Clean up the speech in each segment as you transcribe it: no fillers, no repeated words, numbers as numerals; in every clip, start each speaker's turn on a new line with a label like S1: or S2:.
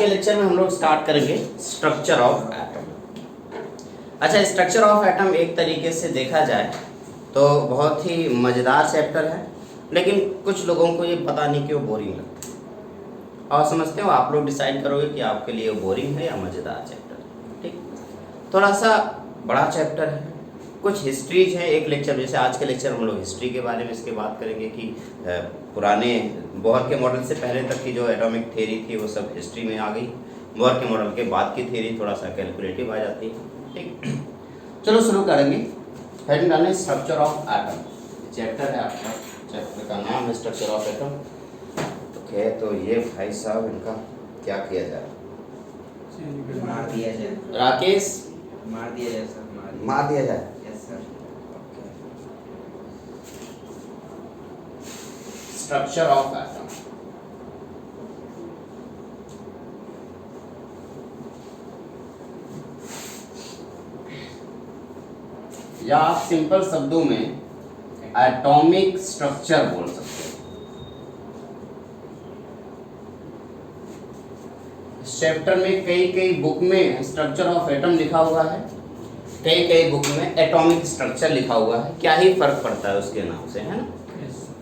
S1: के लेक्चर में हम लोग स्टार्ट करेंगे स्ट्रक्चर ऑफ एटम। अच्छा, स्ट्रक्चर ऑफ एटम एक तरीके से देखा जाए तो बहुत ही मज़ेदार चैप्टर है, लेकिन कुछ लोगों को ये पता नहीं क्यों बोरिंग लगता है। और समझते हो, आप लोग डिसाइड करोगे कि आपके लिए बोरिंग है या मज़ेदार चैप्टर है। ठीक, थोड़ा सा बड़ा चैप्टर है, कुछ हिस्ट्रीज है। एक लेक्चर जैसे आज के लेक्चर हम लोग हिस्ट्री के बारे में इसके बात करेंगे कि पुराने बोहर के मॉडल से पहले तक की जो एटॉमिक थ्योरी थी वो सब हिस्ट्री में आ गई। बोहर के मॉडल के बाद की थ्योरी थोड़ा सा कैलकुलेटिव आ जाती है। ठीक, चलो शुरू करेंगे। हेडिंग डालें स्ट्रक्चर ऑफ एटम, चैप्टर है आपका, चैप्टर का नाम है स्ट्रक्चर ऑफ एटम। ओके, तो ये भाई साहब इनका क्या किया जाए?
S2: मार दिया जाए।
S1: राकेश,
S2: मार दिया जाए सर,
S1: मार दिया जाए।
S2: Yes sir.
S1: Structure of atom. या आप सिंपल शब्दों में एटॉमिक स्ट्रक्चर बोल सकते हैं। इस चैप्टर में कई बुक में स्ट्रक्चर ऑफ एटम लिखा हुआ है, कई बुक में एटॉमिक स्ट्रक्चर लिखा हुआ है। क्या ही फर्क पड़ता है उसके नाम से, है ना?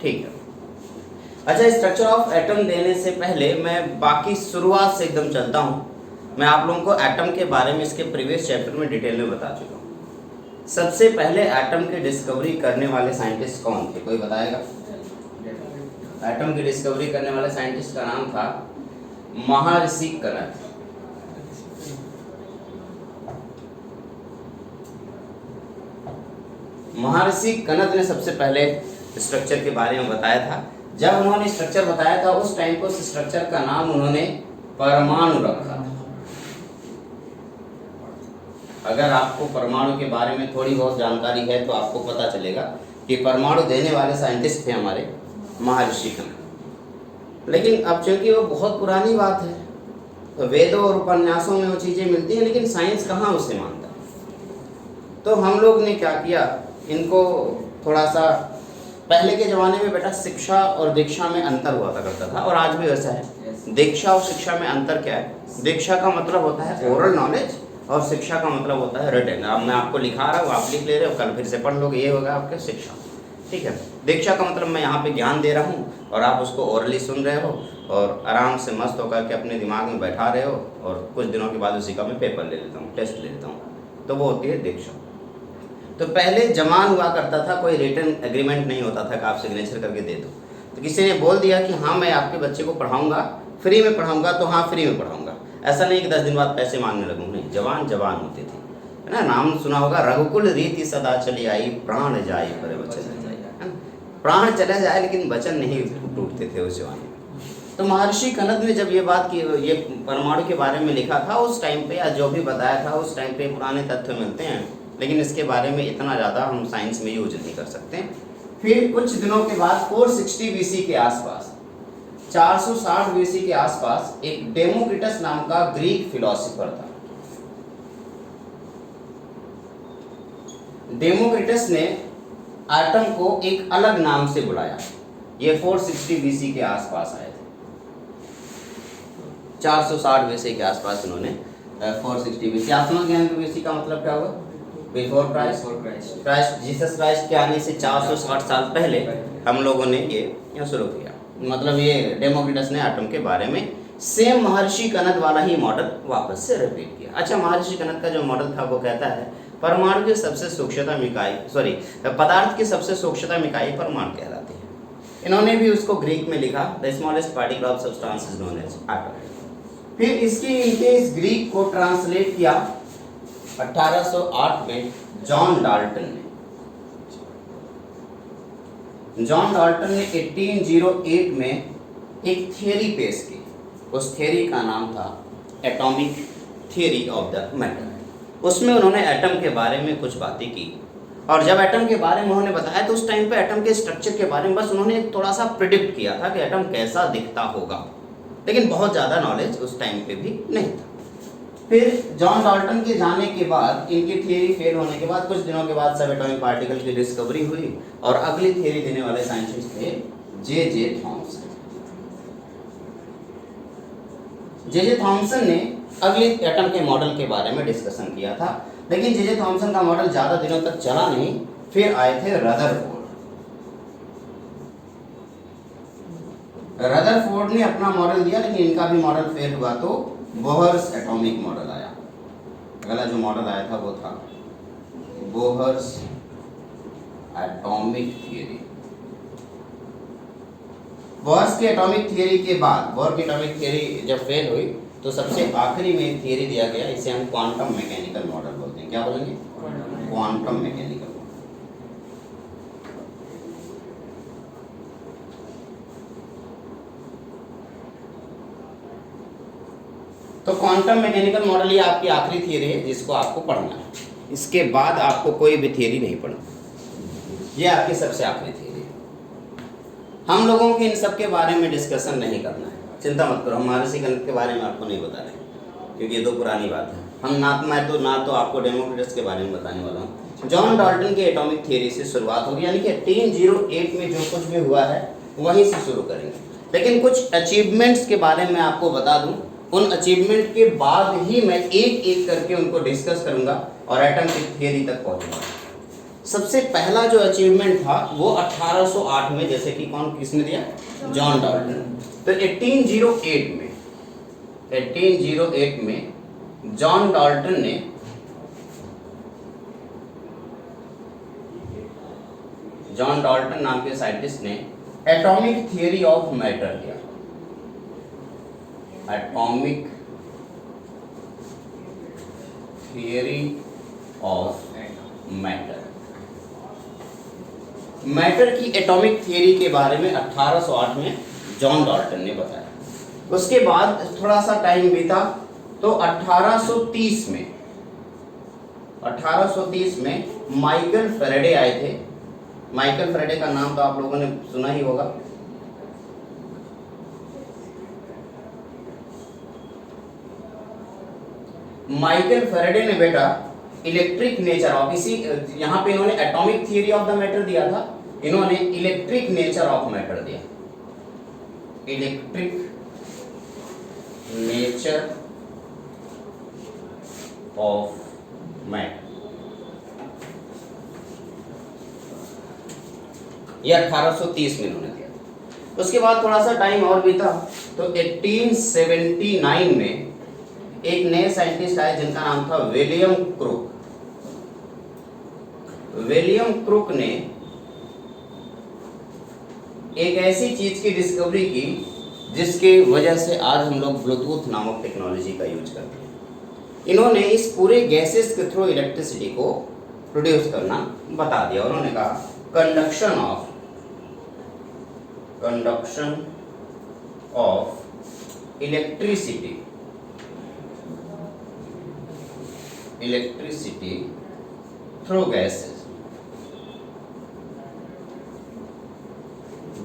S1: ठीक है। अच्छा, स्ट्रक्चर ऑफ एटम देने से पहले मैं बाकी शुरुआत से एकदम चलता हूँ। मैं आप लोगों को एटम के बारे में इसके प्रीवियस चैप्टर में डिटेल में बता चुका हूँ। सबसे पहले एटम की डिस्कवरी करने वाले साइंटिस्ट कौन थे, कोई बताएगा? एटम की डिस्कवरी करने वाले साइंटिस्ट का नाम था महर्षि कनद। महर्षि कनद ने सबसे पहले स्ट्रक्चर के बारे में बताया था। जब उन्होंने स्ट्रक्चर बताया था उस टाइम को उस स्ट्रक्चर का नाम उन्होंने परमाणु रखा था। अगर आपको परमाणु के बारे में थोड़ी बहुत जानकारी है तो आपको पता चलेगा कि परमाणु देने वाले साइंटिस्ट थे हमारे महर्षि कनद। लेकिन अब चूंकि वो बहुत पुरानी बात है तो वेदों और उपन्यासों में वो चीज़ें मिलती हैं, लेकिन साइंस कहाँ उसे मानता है। तो हम लोग ने क्या किया, इनको थोड़ा सा, पहले के ज़माने में बेटा शिक्षा और दीक्षा में अंतर हुआ करता था और आज भी वैसा है। दीक्षा और शिक्षा में अंतर क्या है? दीक्षा का मतलब होता है ओरल नॉलेज और शिक्षा का मतलब होता है रिटन। अब मैं आपको लिखा रहा हूँ, आप लिख ले रहे हो, कल फिर से पढ़ लोगे, ये होगा आपका शिक्षा। ठीक है। दीक्षा का मतलब मैं यहाँ पे ज्ञान दे रहा हूँ और आप उसको ओरली सुन रहे हो और आराम से मस्त होकर के अपने दिमाग में बैठा रहे हो और कुछ दिनों के बाद उसी का मैं पेपर ले लेता हूँ, टेस्ट ले लेता हूँ, तो वो होती है दीक्षा। तो पहले जमान हुआ करता था, कोई रिटन एग्रीमेंट नहीं होता था कि आप सिग्नेचर करके दे दो। तो किसी ने बोल दिया कि हाँ मैं आपके बच्चे को पढ़ाऊँगा, फ्री में पढ़ाऊँगा, तो हाँ फ्री में पढ़ाऊँगा। ऐसा नहीं कि 10 दिन बाद पैसे मांगने लगूँ, नहीं। जवान होते थे, है ना? नाम सुना होगा, रघुकुल रीति सदा चली आई, प्राण जाई पर वचन न जाई। प्राण चला जाए लेकिन वचन नहीं टूटते थे उस जमाने में। तो महर्षि कनद ने जब ये बात की, ये परमाणु के बारे में लिखा था उस टाइम पे, या जो भी बताया था उस टाइम पे, पुराने तथ्य मिलते हैं, लेकिन इसके बारे में इतना ज़्यादा हम साइंस में यूज नहीं कर सकते। फिर कुछ दिनों के बाद 460 BC के आसपास, 460 BC के आसपास एक डेमोक्रिटस नाम का ग्रीक फिलोसोफर था। डेमोक्रिटस ने एटम को एक अलग नाम से बुलाया। ये 460 BC के आसपास आए थे, 460 BC के आसपास इन्होंने 460 BC। आप समझ गए BC का मतलब क्या होगा? Before Christ. जीसस क्राइस्ट के आने से 460 साल पहले हम लोगों ने ये शुरू किया। मतलब ये डेमोक्रिटस ने एटम के बारे में सेम महर्षि कनद वाला ही मॉडल वापस से रिपीट किया। अच्छा, महर्षि कनद का जो मॉडल था वो कहता है परमाणु की सबसे सूक्ष्मतम इकाई, पदार्थ की सबसे सूक्ष्मतम इकाई परमाणु कहलाती है। इन्होंने भी उसको ग्रीक में लिखा, the smallest particle of substance is known as atom. फिर इनके इस ग्रीक को ट्रांसलेट किया 1808 में जॉन डाल्टन ने 1808 में एक थियरी पेश की। उस थियरी का नाम था atomic theory of the matter. उसमें उन्होंने एटम के बारे में कुछ बातें की और जब एटम के बारे में उन्होंने बताया तो उस टाइम पे एटम के स्ट्रक्चर के बारे में बस उन्होंने थोड़ा सा प्रिडिक्ट किया था कि एटम कैसा दिखता होगा, लेकिन बहुत ज़्यादा नॉलेज उस टाइम पे भी नहीं था। फिर जॉन डाल्टन के जाने के बाद, इनकी थियरी फेल होने के बाद कुछ दिनों के बाद सब एटॉमिक पार्टिकल की डिस्कवरी हुई और अगली थियरी देने वाले साइंटिस्ट थे जे.जे. थॉमसन। जे थॉमसन ने अगले एटम के मॉडल के बारे में डिस्कशन किया था, लेकिन जे थॉमसन का मॉडल ज़्यादा दिनों तक चला नहीं। फिर आए थे रदरफोर्ड ने अपना मॉडल दिया, लेकिन इनका भी मॉडल फेल हुआ, तो बोहर्स एटॉमिक मॉडल आया। अगला जो मॉडल आया था वो था बोहर्स एटॉमिक थियरी। बोहर्स की एटॉमिक थियरी के बाद, बोहर की एटॉमिक थियरी जब फेल हुई तो सबसे आखिरी में एक थियरी दिया गया, इसे हम क्वांटम मैकेनिकल मॉडल बोलते हैं। क्या बोलेंगे? Quantum mechanical. तो क्वांटम मैकेनिकल मॉडल ये आपकी आखिरी थियरी है जिसको आपको पढ़ना है। इसके बाद आपको कोई भी थियरी नहीं पढ़ना, ये आपकी सबसे आखिरी थियरी है। हम लोगों को इन सब के बारे में डिस्कशन नहीं करना है, चिंता मत करो। हम महाऋषि गणित के बारे में आपको नहीं बता रहे, क्योंकि ये तो पुरानी बात है। हम ना तो आपको डेमोक्रिटस के बारे में बताने वाला हूँ। जॉन डाल्टन के एटॉमिक थियरी से शुरुआत होगी, यानी कि 1808 में जो कुछ भी हुआ है वहीं से शुरू करेंगे। लेकिन कुछ अचीवमेंट्स के बारे में आपको बता दूं, उन अचीवमेंट के बाद ही मैं एक एक करके उनको डिस्कस करूंगा और एटम की थियरी तक पहुंचूंगा। सबसे पहला जो अचीवमेंट था वो 1808 में, जैसे कि किसने दिया? John Dalton. तो 1808 में जॉन डाल्टन ने नाम के साइंटिस्ट ने एटॉमिक थियरी ऑफ मैटर दिया। एटॉमिक थियरी ऑफ मैटर की एटॉमिक थियरी के बारे में 1808 में जॉन डाल्टन ने बताया। उसके बाद थोड़ा सा टाइम बीता तो 1830 में माइकल फैराडे आए थे। माइकल फैराडे का नाम तो आप लोगों ने सुना ही होगा। माइकल फैराडे ने बेटा इलेक्ट्रिक नेचर ऑफ, इसी यहाँ पे इन्होंने atomic theory of the matter दिया था, इन्होंने इलेक्ट्रिक नेचर ऑफ मैटर दिया। इलेक्ट्रिक नेचर ऑफ मैटर, ये 1830 में इन्होंने दिया। उसके बाद थोड़ा सा टाइम और बीता तो 1879 में एक नए साइंटिस्ट आए जिनका नाम था विलियम क्रूक। विलियम क्रूक ने एक ऐसी चीज की डिस्कवरी की जिसके वजह से आज हम लोग ब्लूटूथ नामक टेक्नोलॉजी का यूज करते हैं। इन्होंने इस पूरे गैसेस के थ्रू इलेक्ट्रिसिटी को प्रोड्यूस करना बता दिया। उन्होंने कहा conduction of electricity through gases.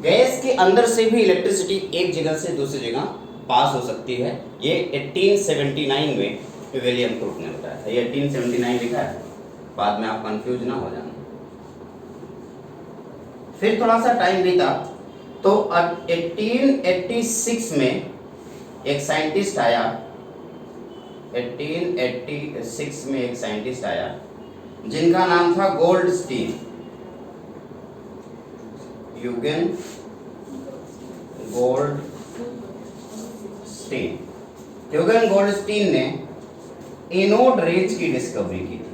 S1: Gas के अंदर से भी इलेक्ट्रिसिटी एक जगह से दूसरी जगह पास हो सकती है। ये 1879 में विलियम क्रूक ने बताया था। ये 1879 लिखा है, बाद में आप कंफ्यूज ना हो जाना। फिर थोड़ा सा टाइम बीता तो 1886 में एक साइंटिस्ट आया। 1886 में एक साइंटिस्ट आया जिनका नाम था Goldstein, Eugene Goldstein. Eugene Goldstein ने एनोड रेज की डिस्कवरी की थी।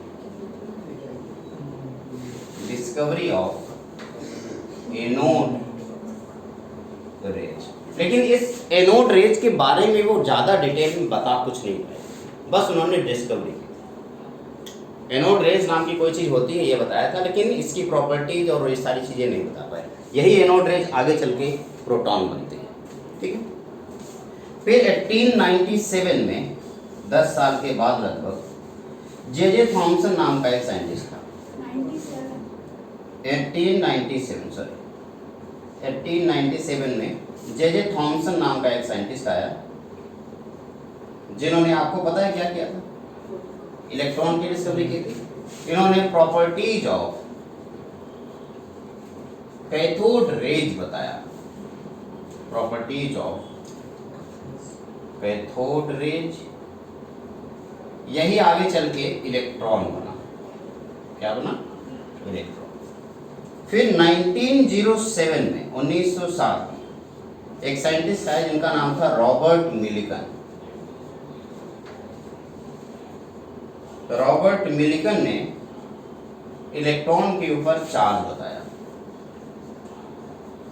S1: Discovery of anode rays. लेकिन इस एनोड रेज के बारे में वो ज्यादा डिटेल में बता कुछ नहीं पाए, बस उन्होंने डिस्कवरी की। एनोड रेज नाम की कोई चीज होती है ये बताया था, लेकिन इसकी प्रॉपर्टीज और ये सारी चीजें नहीं बता पाए। यही एनोड रेज आगे चल के प्रोटॉन बनते हैं, ठीक है। फिर 1897 में 10 साल के बाद लगभग जे थॉमसन नाम का एक साइंटिस्ट था। 1897 में जे थॉमसन नाम का एक साइंटिस्ट आया जिन्होंने, आपको पता है क्या किया था? इलेक्ट्रॉन की डिस्कवरी की थी। इन्होंने प्रॉपर्टीज ऑफ कैथोड रेज बताया। प्रॉपर्टीज ऑफ कैथोड रेज, यही आगे चल के इलेक्ट्रॉन बना। क्या बना? इलेक्ट्रॉन। फिर 1907 में 1907 में एक साइंटिस्ट आए जिनका नाम था रॉबर्ट मिलिकन। रॉबर्ट मिलिकन ने इलेक्ट्रॉन के ऊपर चार्ज बताया,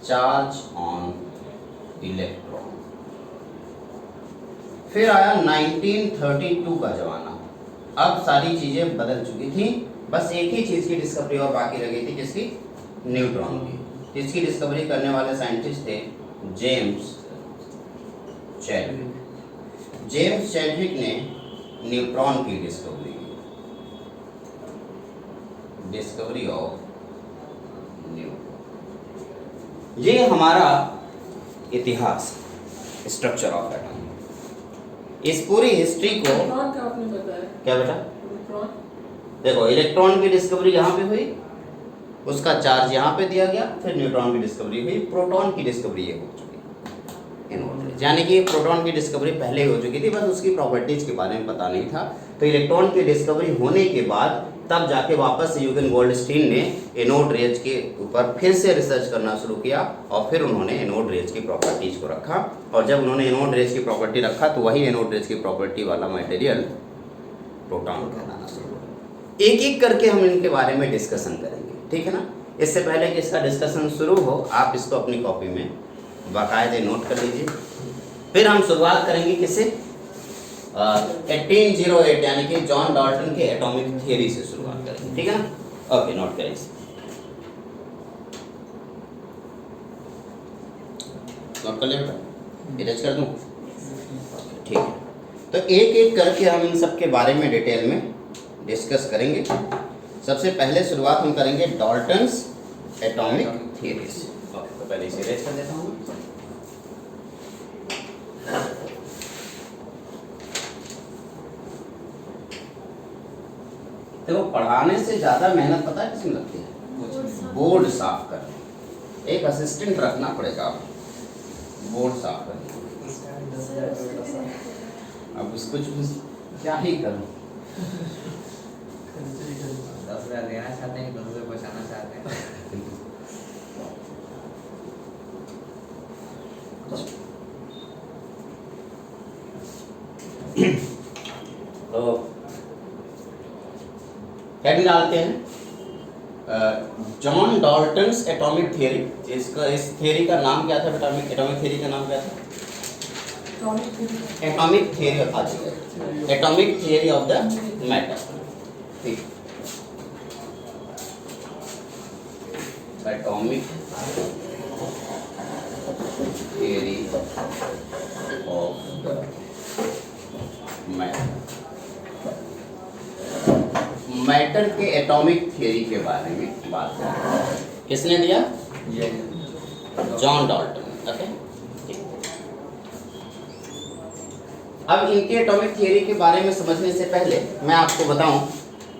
S1: चार्ज ऑन इलेक्ट्रॉन। फिर आया 1932 का जमाना। अब सारी चीजें बदल चुकी थी, बस एक ही चीज की डिस्कवरी और बाकी रह गई थी, किसकी? न्यूट्रॉन की। जिसकी डिस्कवरी करने वाले साइंटिस्ट थे जेम्स चैडविक। जेम्स चैडविक ने न्यूट्रॉन की डिस्कवरी की, डिस्कवरी ऑफ न्यूट्रॉन। ये हमारा इतिहास, स्ट्रक्चर ऑफ एटम। इस पूरी हिस्ट्री को
S3: इलेक्ट्रॉन का आपने बताया।
S1: क्या बेटा?
S3: इलेक्ट्रॉन
S1: देखो, इलेक्ट्रॉन की डिस्कवरी यहाँ पे हुई, उसका चार्ज यहाँ पे दिया गया, फिर न्यूट्रॉन की डिस्कवरी हुई, प्रोटॉन की डिस्कवरी ये हो चुकी है। यानी कि प्रोटॉन की डिस्कवरी पहले हो चुकी थी, बस उसकी प्रॉपर्टीज के बारे में पता नहीं था। तो इलेक्ट्रॉन की डिस्कवरी होने के बाद तब जाके वापस यूगेन गोल्डस्टीन ने एनोड रेज के ऊपर फिर से रिसर्च करना शुरू किया और फिर उन्होंने एनोड रेज की प्रॉपर्टीज को रखा। और जब उन्होंने एनोड रेज की प्रॉपर्टी रखा तो वही एनोड रेज की प्रॉपर्टी वाला मटेरियल प्रोटॉन कहलाना शुरू हुआ। एक एक करके हम इनके बारे में डिस्कशन करेंगे, ठीक है ना। इससे पहले कि इसका डिस्कशन शुरू हो, आप इसको अपनी कॉपी में बाकायदे नोट कर लीजिए। फिर हम शुरुआत करेंगे किससे? 1808 यानी कि जॉन डाल्टन के एटॉमिक थियरी से शुरुआत करेंगे, ठीक है ना। ओके, नोट करें इसे। नोट कर लिया बेटा? इरेज कर दूं? ठीक है। तो एक एक करके हम इन सब के बारे में डिटेल में डिस्कस करेंगे। सबसे पहले शुरुआत हम करेंगे डाल्टन्स एटॉमिक थियरी से। तो पहले इसे इरेज कर देता हूँ। देखो, पढ़ाने से ज्यादा मेहनत पता है किसमें लगती है? बोर्ड साफ करने। एक असिस्टेंट रखना पड़ेगा आपको बोर्ड साफ करने। अब उसको क्या ही करूं?
S2: 10,000 देना चाहते हैं, 2 रुपये बचाना चाहते हैं।
S1: तो हेडिंग डालते हैं, जॉन डाल्टन्स एटॉमिक थियरी। इसका इस थियरी का नाम क्या था बेटा? एटॉमिक थियरी का नाम क्या था? Atomic theory of atomic theory of the matter. ठीक, atomic theory of the matter. Matter के एटॉमिक थियरी के बारे में बात करें। किसने दिया? John Dalton. ओके, अब इनके एटॉमिक थियरी के बारे में समझने से पहले मैं आपको बताऊं,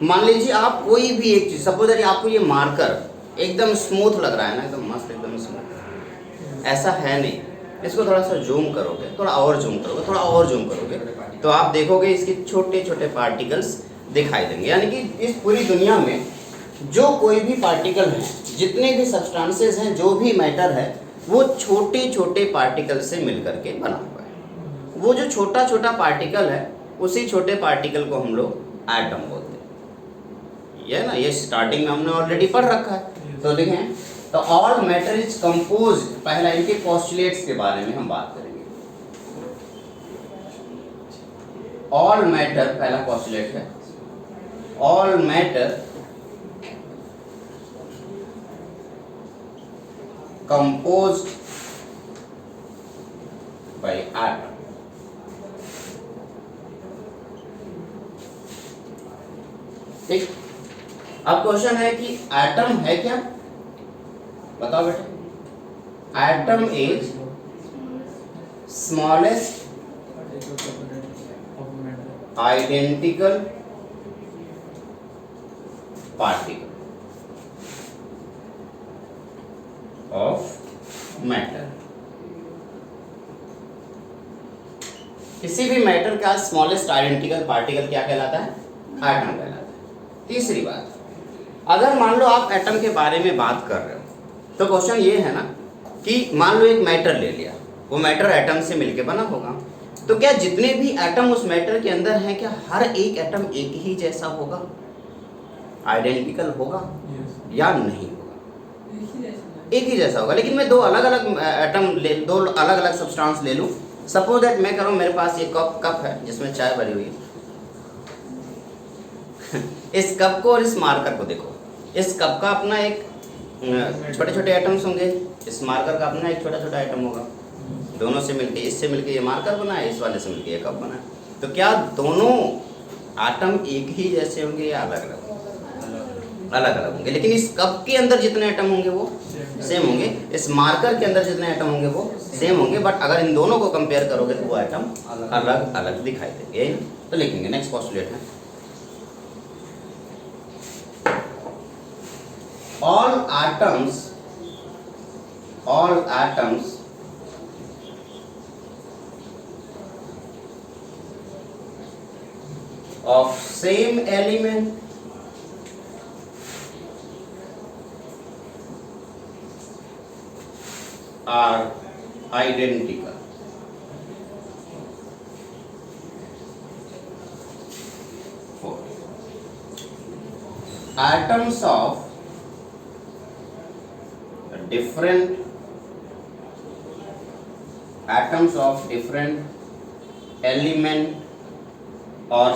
S1: मान लीजिए आप कोई भी एक चीज, सपोज दैट आपको ये मार्कर एकदम स्मूथ लग रहा है ना, एकदम मस्त, एकदम स्मूथ, ऐसा है नहीं। इसको थोड़ा सा जूम करोगे, थोड़ा और जूम करोगे, थोड़ा और जूम करोगे, तो आप देखोगे इसके छोटे छोटे पार्टिकल्स दिखाई देंगे। यानी कि इस पूरी दुनिया में जो कोई भी पार्टिकल है, जितने भी सब्सटेंसेस हैं, जो भी मैटर है, वो छोटे छोटे पार्टिकल से मिलकर के बना हुआ है। वो जो छोटा छोटा पार्टिकल है, उसी छोटे पार्टिकल को हम लोग एटम बोलते हैं। ये ना, ये स्टार्टिंग में हमने ऑलरेडी पढ़ रखा है। तो देखें, तो ऑल मैटर इज कंपोज्ड, पहला इनके पोस्टुलेट्स के बारे में हम बात करेंगे। ऑल मैटर, पहला पोस्टुलेट है, all matter composed by atom। ठीक, अब क्वेश्चन है कि एटम है क्या? बताओ बेटा। Atom is smallest identical particle of matter. किसी भी मैटर का स्मॉलेस्ट आइडेंटिकल पार्टिकल क्या कहलाता है? एटम कहलाता है। तीसरी बात, अगर मान लो आप एटम के बारे में बात कर रहे हो तो क्वेश्चन ये है ना कि मान लो एक मैटर ले लिया, वो मैटर एटम से मिलके बना होगा, तो क्या जितने भी एटम उस मैटर के अंदर हैं क्या हर एक एटम एक ही जैसा होगा, आइडेंटिकल होगा या नहीं होगा? एक ही जैसा होगा। लेकिन मैं दो अलग अलग एटम ले, दो अलग अलग सब्सटेंस ले लूं। सपोज दैट मैं करूं मेरे पास ये कप है जिसमें चाय भरी हुई है इस कप को और इस मार्कर को देखो, इस कप का अपना एक छोटे छोटे एटम्स होंगे, इस मार्कर का अपना एक छोटा छोटा एटम होगा, दोनों से मिलके, इससे मिलके ये मार्कर बना है, इस वाले से मिलके ये कप बना है। तो क्या दोनों एटम एक ही जैसे होंगे या अलग अलग? अलग अलग होंगे। लेकिन इस कप के अंदर जितने एटम होंगे वो सेम होंगे, इस मार्कर के अंदर जितने एटम होंगे वो सेम होंगे, बट अगर इन दोनों को कंपेयर करोगे तो वो एटम अलग अलग दिखाई देंगे। तो लिखेंगे नेक्स्ट पोस्टुलेट है, all atoms of same element are identical. Four. Atoms of different element or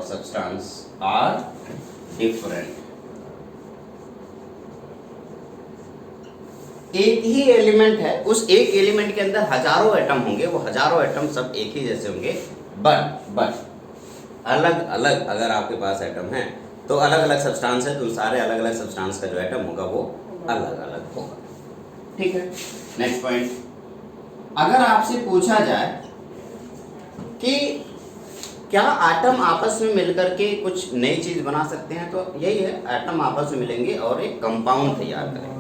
S1: substance are different. एक ही एलिमेंट है, उस एक एलिमेंट के अंदर हजारों एटम होंगे, वो हजारों एटम सब एक ही जैसे होंगे, बट अलग अलग अगर आपके पास एटम है तो अलग अलग सब्सटेंस है, तो सारे अलग अलग सब्सटेंस का जो एटम होगा वो अलग अलग होगा। ठीक है, नेक्स्ट पॉइंट, अगर आपसे पूछा जाए कि क्या एटम आपस में मिलकर के कुछ नई चीज बना सकते हैं, तो यही है, एटम आपस में मिलेंगे और एक कंपाउंड तैयार करेंगे।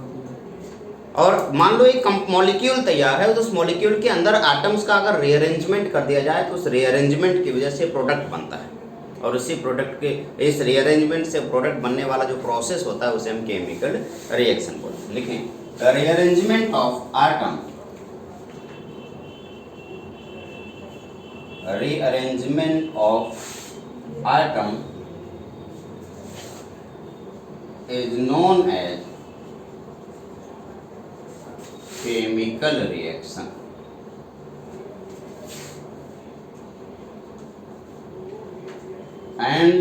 S1: और मान लो एक मॉलिक्यूल तैयार है, तो उस मॉलिक्यूल के अंदर एटम्स का अगर रीअरेंजमेंट कर दिया जाए तो उस रीअरेंजमेंट की वजह से प्रोडक्ट बनता है, और इसी प्रोडक्ट के इस रीअरेंजमेंट से प्रोडक्ट बनने वाला जो प्रोसेस होता है उसे हम केमिकल रिएक्शन बोलते हैं। लिखें, rearrangement of atom, rearrangement of atom is known as chemical reaction. And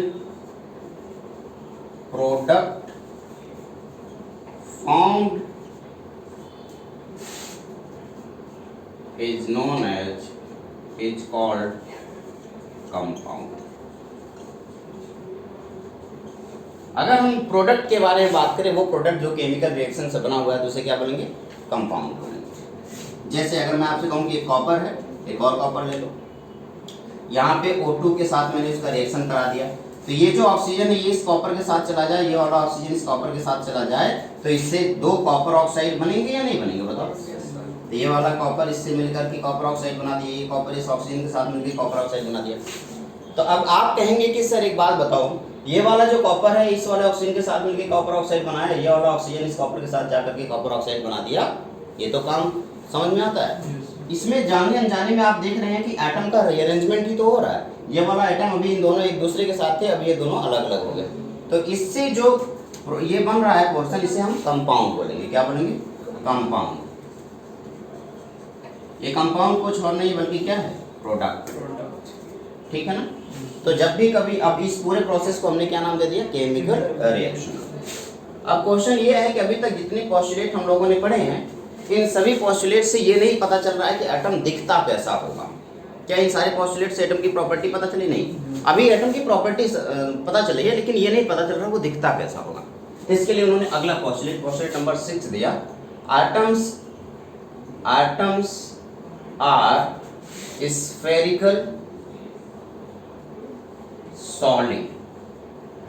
S1: product formed is known as, is called compound. अगर हम प्रोडक्ट के बारे में बात करें, वो प्रोडक्ट जो केमिकल रिएक्शन से बना हुआ है तो उसे क्या बोलेंगे? कंपाउंड बोलेंगे। जैसे अगर मैं आपसे कहूँ कि एक कॉपर है, एक और कॉपर ले लो, यहाँ पे O2 के साथ मैंने उसका रिएक्शन करा दिया, तो ये जो ऑक्सीजन है ये इस कॉपर के साथ चला जाए, ये वाला ऑक्सीजन इस कॉपर के साथ चला जाए, तो इससे दो कॉपर ऑक्साइड बनेंगे या नहीं बनेंगे बताओ? तो ये वाला कॉपर इससे मिलकर के कॉपर ऑक्साइड बना दिया, ये कॉपर इस ऑक्सीजन के साथ मिलकर कॉपर ऑक्साइड बना दिया। तो अब आप कहेंगे कि सर एक बात बताओ, ये वाला जो कॉपर है इस वाले ऑक्सीजन के साथ मिलकर कॉपर ऑक्साइड बनाया, ये वाला ऑक्सीजन इस कॉपर के साथ जाकर के कॉपर ऑक्साइड बना दिया, ये तो काम समझ में आता है। इसमें जाने अनजाने में आप देख रहे हैं कि एटम का रीअरेंजमेंट ही तो हो रहा है। ये वाला एटम अभी इन दोनों एक दूसरे के साथ थे, अब ये दोनों अलग अलग हो गए, तो इससे जो ये बन रहा है पोर्शन, इसे हम कंपाउंड बोलेंगे। क्या बोलेंगे? कंपाउंड। ये कंपाउंड कुछ और नहीं बल्कि क्या है? प्रोडक्ट। ठीक है ना? तो जब भी कभी, अब इस पूरे प्रोसेस को हमने क्या नाम दे दिया? Chemical reaction. अब क्वेश्चन ये है कि अभी तक जितने पोस्टुलेट हम लोगों ने पढ़े हैं, इन सभी पोस्टुलेट से ये नहीं पता चल रहा है कि एटम दिखता कैसा होगा। क्या इन सारे पोस्टुलेट से एटम की प्रॉपर्टी पता चली? नहीं। अभी एटम की प्रॉपर्टी पता चली है, लेकिन ये नहीं पता चल रहा वो दिखता कैसा होगा। इसके लिए उन्होंने अगला पोस्टुलेट नंबर 6 दिया, atoms are spherical solid.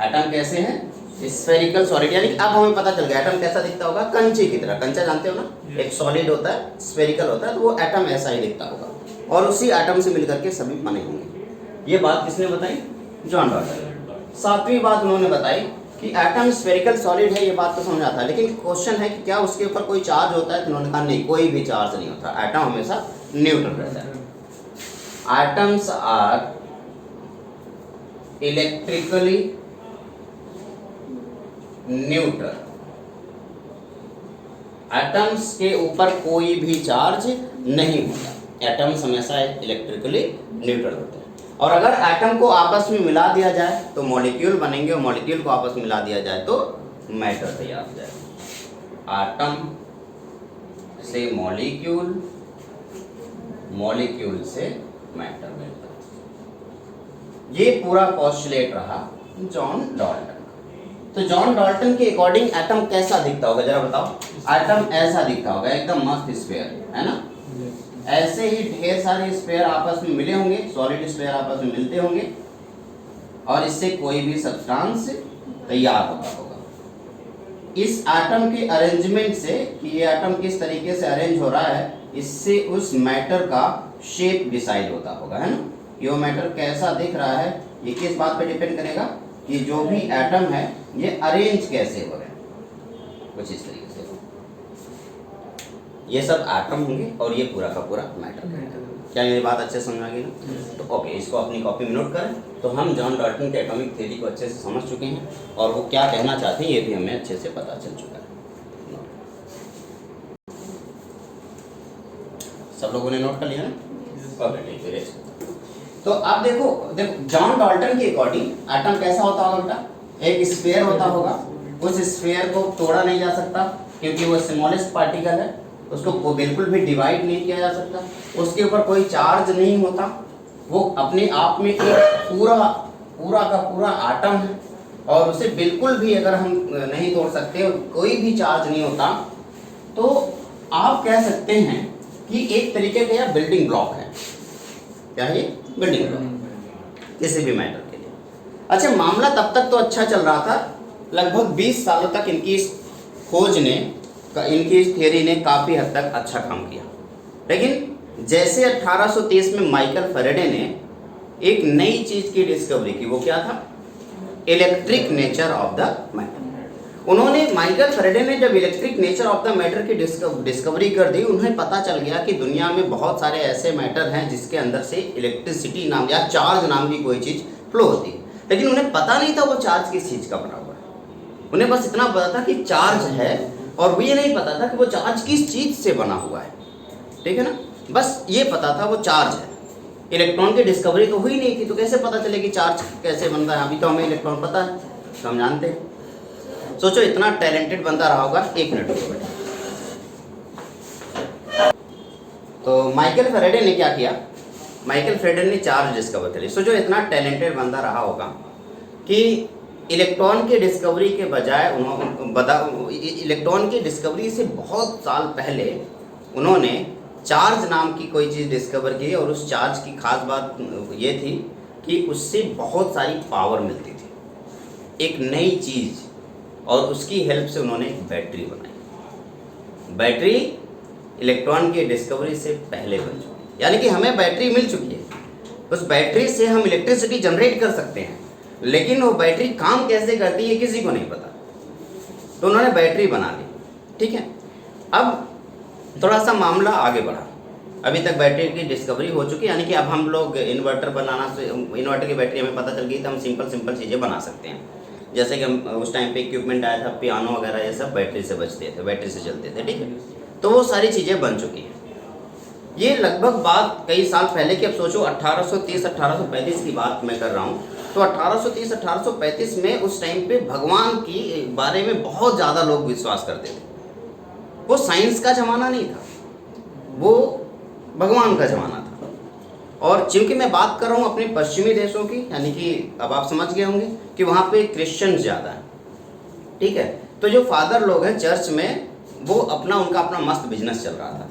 S1: Atom कैसे हैं? स्फेरिकल सॉलिड, यानी कि अब हमें पता चल गया एटम कैसा दिखता होगा, कंचे की तरह। कंचा जानते हो ना, एक सॉलिड होता है, स्फेरिकल होता है, तो वो एटम ऐसा ही दिखता होगा और उसी एटम से मिलकर के सभी बने होंगे। ये बात किसने बताई? John Dalton. सातवीं बात उन्होंने बताई कि एटम स्फेरिकल सॉलिड है, ये बात तो समझ आता है, लेकिन क्वेश्चन है कि क्या उसके ऊपर कोई चार्ज होता है? तो उन्होंने कहा नहीं, कोई भी चार्ज नहीं होता, एटम हमेशा न्यूट्रल रहता है। Atoms are electrically neutral. Atoms के ऊपर कोई भी चार्ज नहीं होता, एटम्स हमेशा इलेक्ट्रिकली न्यूट्रल होते हैं। और अगर एटम को आपस में मिला दिया जाए तो मॉलिक्यूल बनेंगे, और मॉलिक्यूल को आपस में मिला दिया जाए तो मैटर तैयार हो जाएगा। एटम से मॉलिक्यूल, मॉलिक्यूल से मैटर मिलता है। ये पूरा पोस्टुलेट रहा जॉन डॉल्टन। तो जॉन डॉल्टन के अकॉर्डिंग एटम कैसा दिखता होगा जरा बताओ? एटम ऐसा दिखता होगा, एकदम मस्त स्फीयर, है ना? ऐसे ही ढेर सारे स्फीयर आपस में मिले होंगे, सॉलिड स्फीयर आपस में मिलते होंगे, और इससे कोई भी सब्सटेंस तैयार होता होगा। इस एटम के अरेंजमेंट से कि ये एटम किस तरीके से अरेंज हो रहा है, इससे उस मैटर का शेप डिसाइड होता होगा, है ना? ये मैटर कैसा दिख रहा है, ये किस बात पे डिपेंड करेगा कि जो भी एटम है ये अरेंज कैसे हो रहे हैं, कुछ इस तरीके से। ये सब एटम होंगे और ये पूरा का पूरा मैटर। क्या मेरी बात अच्छे समझ आ गई ना? तो ओके, इसको अपनी कॉपी में नोट करें। तो हम जॉन डॉल्टन के एटॉमिक थ्योरी को अच्छे से समझ चुके हैं और वो क्या कहना चाहते हैं ये भी हमें अच्छे से पता चल चुका है। सब लोगों ने नोट कर लिया ना? ओके ठीक है। तो अब देखो जॉन डॉल्टन के अकॉर्डिंग एटम कैसा होता होगा बेटा? एक स्फीयर होता होगा, उस स्फीयर को तोड़ा नहीं जा सकता क्योंकि वो स्मॉलेस्ट पार्टिकल है, उसको बिल्कुल भी डिवाइड नहीं किया जा सकता, उसके ऊपर कोई चार्ज नहीं होता, वो अपने आप में एक पूरा का पूरा एटम है और उसे बिल्कुल भी अगर हम नहीं तोड़ सकते, कोई भी चार्ज नहीं होता, तो आप कह सकते हैं कि एक तरीके का यह बिल्डिंग ब्लॉक है। क्या है ये? बिल्डिंग ब्लॉक किसी भी मैटर के लिए। अच्छा, मामला तब तक तो अच्छा चल रहा था, लगभग 20 सालों तक इनकी इस खोज ने, इनकी इस थियरी ने काफ़ी हद तक अच्छा काम किया। लेकिन जैसे 1830 में माइकल फैराडे ने एक नई चीज़ की डिस्कवरी की, वो क्या था? Electric nature of the matter. उन्होंने, माइकल फैराडे ने जब electric nature of the matter की डिस्कवरी कर दी, उन्हें पता चल गया कि दुनिया में बहुत सारे ऐसे मैटर हैं जिसके अंदर से इलेक्ट्रिसिटी नाम या चार्ज नाम की कोई चीज़ फ्लो होती है, लेकिन उन्हें पता नहीं था वो चार्ज किस चीज़ का बना हुआ है। उन्हें बस इतना पता था कि चार्ज है, और वो ये नहीं पता था कि वो चार्ज किस चीज़ से बना हुआ है। ठीक है ना? बस ये पता था वो चार्ज है। इलेक्ट्रॉन की डिस्कवरी तो हुई नहीं थी, तो कैसे पता चले कि चार्ज कैसे बनता है? अभी तो हमें इलेक्ट्रॉन पता है, तो हम जानते हैं। सोचो इतना टैलेंटेड बंदा रहा होगा। एक मिनट रुको बेटा। तो माइकल फैराडे ने क्या किया? माइकल फैराडे ने चार्ज डिस्कवर करी। सोचो इतना टैलेंटेड बंदा रहा होगा कि इलेक्ट्रॉन की डिस्कवरी के बजाय इलेक्ट्रॉन की डिस्कवरी से बहुत साल पहले उन्होंने चार्ज नाम की कोई चीज़ डिस्कवर की, और उस चार्ज की खास बात ये थी कि उससे बहुत सारी पावर मिलती थी, एक नई चीज़, और उसकी हेल्प से उन्होंने एक बैटरी बनाई। बैटरी इलेक्ट्रॉन की डिस्कवरी से पहले बन चुकी, यानी कि हमें बैटरी मिल चुकी है, उस बैटरी से हम इलेक्ट्रिसिटी जनरेट कर सकते हैं, लेकिन वो बैटरी काम कैसे करती है किसी को नहीं पता, तो उन्होंने बैटरी बना ली। ठीक है, अब थोड़ा सा मामला आगे बढ़ा। अभी तक बैटरी की डिस्कवरी हो चुकी है, यानी कि अब हम लोग इन्वर्टर बनाना, इन्वर्टर की बैटरी हमें पता चल गई तो हम सिंपल चीज़ें बना सकते हैं। जैसे कि हम उस टाइम पे इक्विपमेंट आया था, पियानो वगैरह, ये सब बैटरी से बजते थे, बैटरी से चलते थे। ठीक है, तो वो सारी चीज़ें बन चुकी हैं। ये लगभग बात कई साल पहले की। अब सोचो 1830-1835 की बात मैं कर रहा हूँ, तो 1830-1835 में उस टाइम पे भगवान की बारे में बहुत ज़्यादा लोग विश्वास करते थे। वो साइंस का ज़माना नहीं था, वो भगवान का ज़माना था। और चूँकि मैं बात कर रहा हूँ अपने पश्चिमी देशों की, यानी कि अब आप समझ गए होंगे कि वहाँ पे क्रिश्चियंस ज़्यादा हैं। ठीक है, तो जो फादर लोग हैं चर्च में, वो उनका अपना मस्त बिजनेस चल रहा था।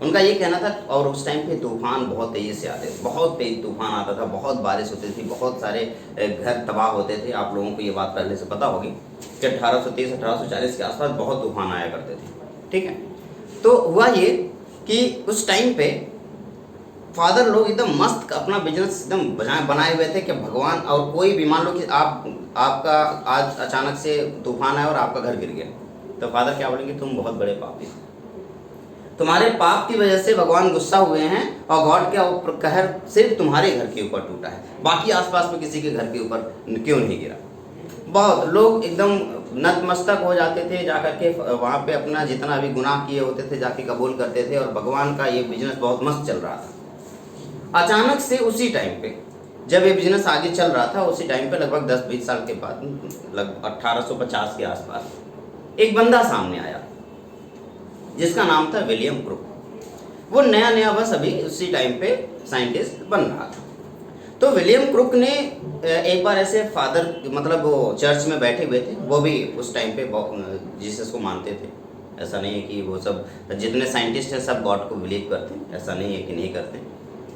S1: उनका ये कहना था, और उस टाइम पे तूफान बहुत तेज़ी से आते थे, बहुत तेज तूफान आता था, बहुत बारिश होती थी, बहुत सारे घर तबाह होते थे। आप लोगों को ये बात पहले से पता होगी कि 1830 1840 के आसपास बहुत तूफान आया करते थे। ठीक है, तो हुआ ये कि उस टाइम पे फादर लोग एकदम मस्त अपना बिजनेस एकदम बनाए हुए थे कि भगवान, और कोई भी मान लो कि आपका आज अचानक से तूफान आया और आपका घर गिर गया, तो फादर क्या बोलेंगे, तुम बहुत बड़े पापी हो, तुम्हारे पाप की वजह से भगवान गुस्सा हुए हैं और गॉड का कहर सिर्फ तुम्हारे घर के ऊपर टूटा है, बाकी आसपास में किसी के घर के ऊपर क्यों नहीं गिरा। बहुत लोग एकदम नतमस्तक हो जाते थे, जाकर के वहाँ पे अपना जितना भी गुनाह किए होते थे जाके कबूल करते थे, और भगवान का ये बिजनेस बहुत मस्त चल रहा था। अचानक से उसी टाइम पे जब ये बिजनेस आगे चल रहा था, उसी टाइम पे लगभग 10-20 साल के बाद, लगभग 1850 के आसपास एक बंदा सामने आया जिसका नाम था विलियम क्रुक। वो नया नया बस अभी उसी टाइम पे साइंटिस्ट बन रहा था। तो विलियम क्रुक ने एक बार ऐसे फादर, मतलब वो चर्च में बैठे हुए थे, वो भी उस टाइम पे जीसस को मानते थे। ऐसा नहीं है कि वो सब जितने साइंटिस्ट हैं सब गॉड को बिलीव करते हैं, ऐसा नहीं है कि नहीं करते।